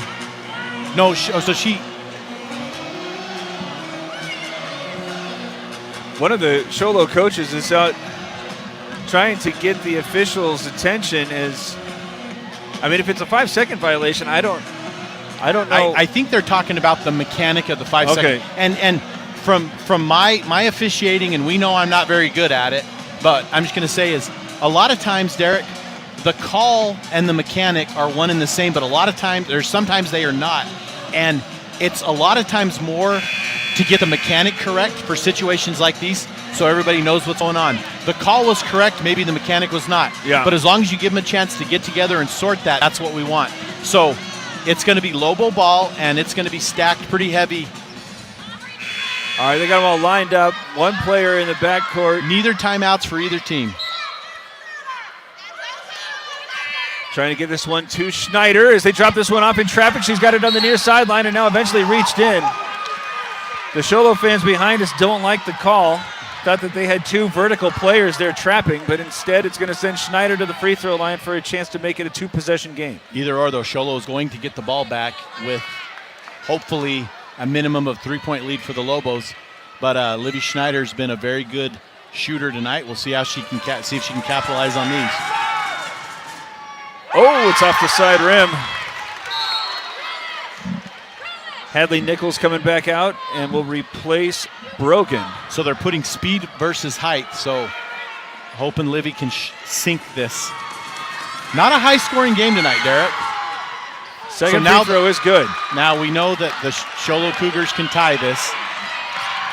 One of the Sholo coaches is out trying to get the officials' attention. If it's a 5-second violation, I don't know. I think they're talking about the mechanic of the 5 Okay. second. And from my officiating, and we know I'm not very good at it, but I'm just going to say is a lot of times, Derek, the call and the mechanic are one and the same, but a lot of times, or sometimes they are not. And it's a lot of times more to get the mechanic correct for situations like these so everybody knows what's going on. The call was correct, maybe the mechanic was not. Yeah. But as long as you give them a chance to get together and sort that, that's what we want. So it's going to be Lobo ball, and it's going to be stacked pretty heavy. All right, they got them all lined up. One player in the backcourt. Neither timeouts for either team. Trying to get this one to Schneider as they drop this one off in traffic. She's got it on the near sideline and now eventually reached in. The Sholo fans behind us don't like the call. Thought that they had 2 vertical players there trapping, but instead it's going to send Schneider to the free throw line for a chance to make it a 2-possession game. Either or, though, Sholo is going to get the ball back with hopefully a minimum of 3-point lead for the Lobos. But Livy Schneider's been a very good shooter tonight. We'll see how she can see if she can capitalize on these. Oh, it's off the side rim. Hadley Nichols coming back out and will replace Brogan. So they're putting speed versus height. So hoping Livy can sink this. Not a high-scoring game tonight, Derek. Second free throw is good. Now we know that the Sholo Cougars can tie this.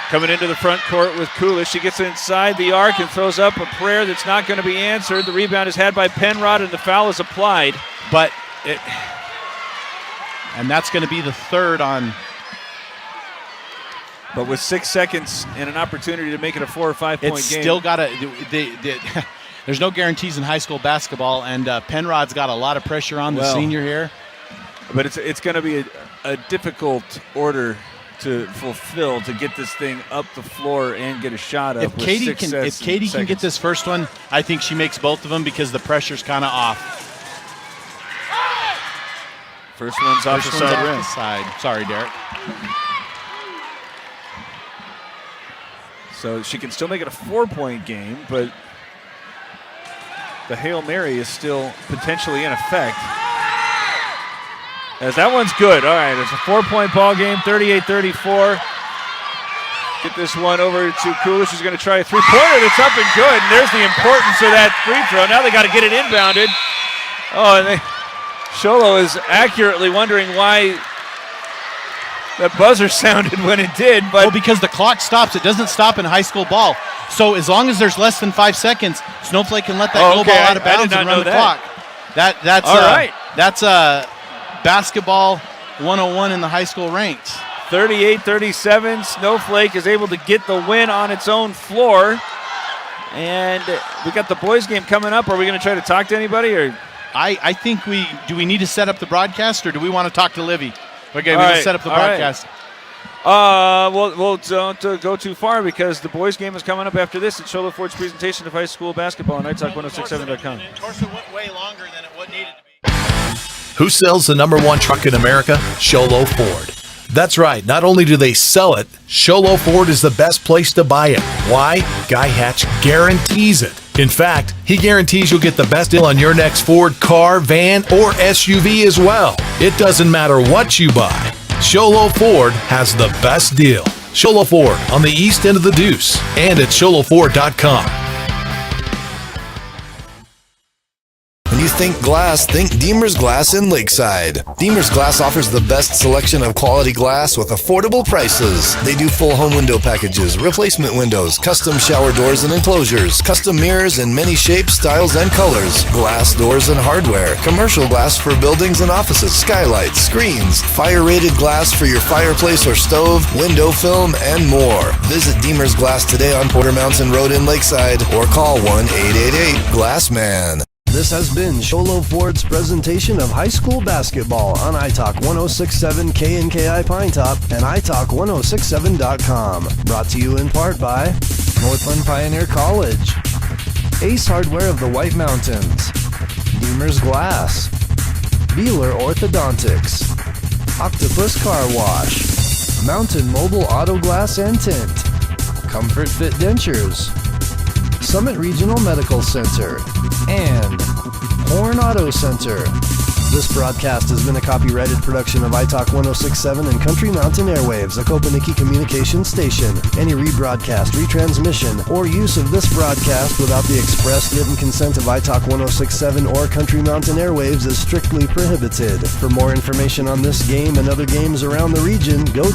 Coming into the front court with Kulish. She gets inside the arc and throws up a prayer that's not going to be answered. The rebound is had by Penrod, and the foul is applied. And that's going to be the third on. But with 6 seconds and an opportunity to make it a 4 or 5 point game. It's still got to. There's no guarantees in high school basketball, and Penrod's got a lot of pressure on the senior here. But it's going to be a difficult order to fulfill to get this thing up the floor and get a shot up. If Katie can get this first one, I think she makes both of them because the pressure's kind of off. First one's off the side rim. Sorry, Derek. So she can still make it a 4-point game, but the Hail Mary is still potentially in effect. As that one's good. All right, it's a 4-point ball game, 38-34. Get this one over to Kulish. She's going to try a 3-pointer that's up and good. And there's the importance of that free throw. Now they got to get it inbounded. Oh, and Sholo is accurately wondering why that buzzer sounded when it did. But because the clock stops. It doesn't stop in high school ball. So as long as there's less than 5 seconds, Snowflake can let that go ball out of bounds and run the clock. That's all right. That's basketball 101 in the high school ranks. 38-37. Snowflake is able to get the win on its own floor. And we got the boys game coming up. Are we going to try to talk to anybody? Or I think do we need to set up the broadcast, or do we want to talk to Livy? Okay, we're going to set up the broadcast. Well, don't go too far because the boys game is coming up after this. It's Sholo Ford's presentation of high school basketball on NightTalk1067.com. Of course, it went way longer than it needed to be. Who sells the #1 truck in America? Sholo Ford. That's right. Not only do they sell it, Sholo Ford is the best place to buy it. Why? Guy Hatch guarantees it. In fact, he guarantees you'll get the best deal on your next Ford car, van, or SUV as well. It doesn't matter what you buy. Sholo Ford has the best deal. Sholo Ford on the east end of the Deuce and at SholoFord.com. When you think think glass, think Deemer's Glass in Lakeside. Deemer's Glass offers the best selection of quality glass with affordable prices. They do full home window packages, replacement windows, custom shower doors and enclosures, custom mirrors in many shapes, styles, and colors, glass doors and hardware, commercial glass for buildings and offices, skylights, screens, fire-rated glass for your fireplace or stove, window film, and more. Visit Deemer's Glass today on Porter Mountain Road in Lakeside or call 1-888-GLASSMAN. This has been Sholo Ford's presentation of high school basketball on iTalk 106.7 KNKI Pinetop and iTalk1067.com. Brought to you in part by Northland Pioneer College, Ace Hardware of the White Mountains, Deemer's Glass, Beeler Orthodontics, Octopus Car Wash, Mountain Mobile Auto Glass and Tint, Comfort Fit Dentures, Summit Regional Medical Center, and Horn Auto Center. This broadcast has been a copyrighted production of iTalk 106.7 and Country Mountain Airwaves, a Kopaniki communications station. Any rebroadcast, retransmission, or use of this broadcast without the express written consent of iTalk 106.7 or Country Mountain Airwaves is strictly prohibited. For more information on this game and other games around the region, go to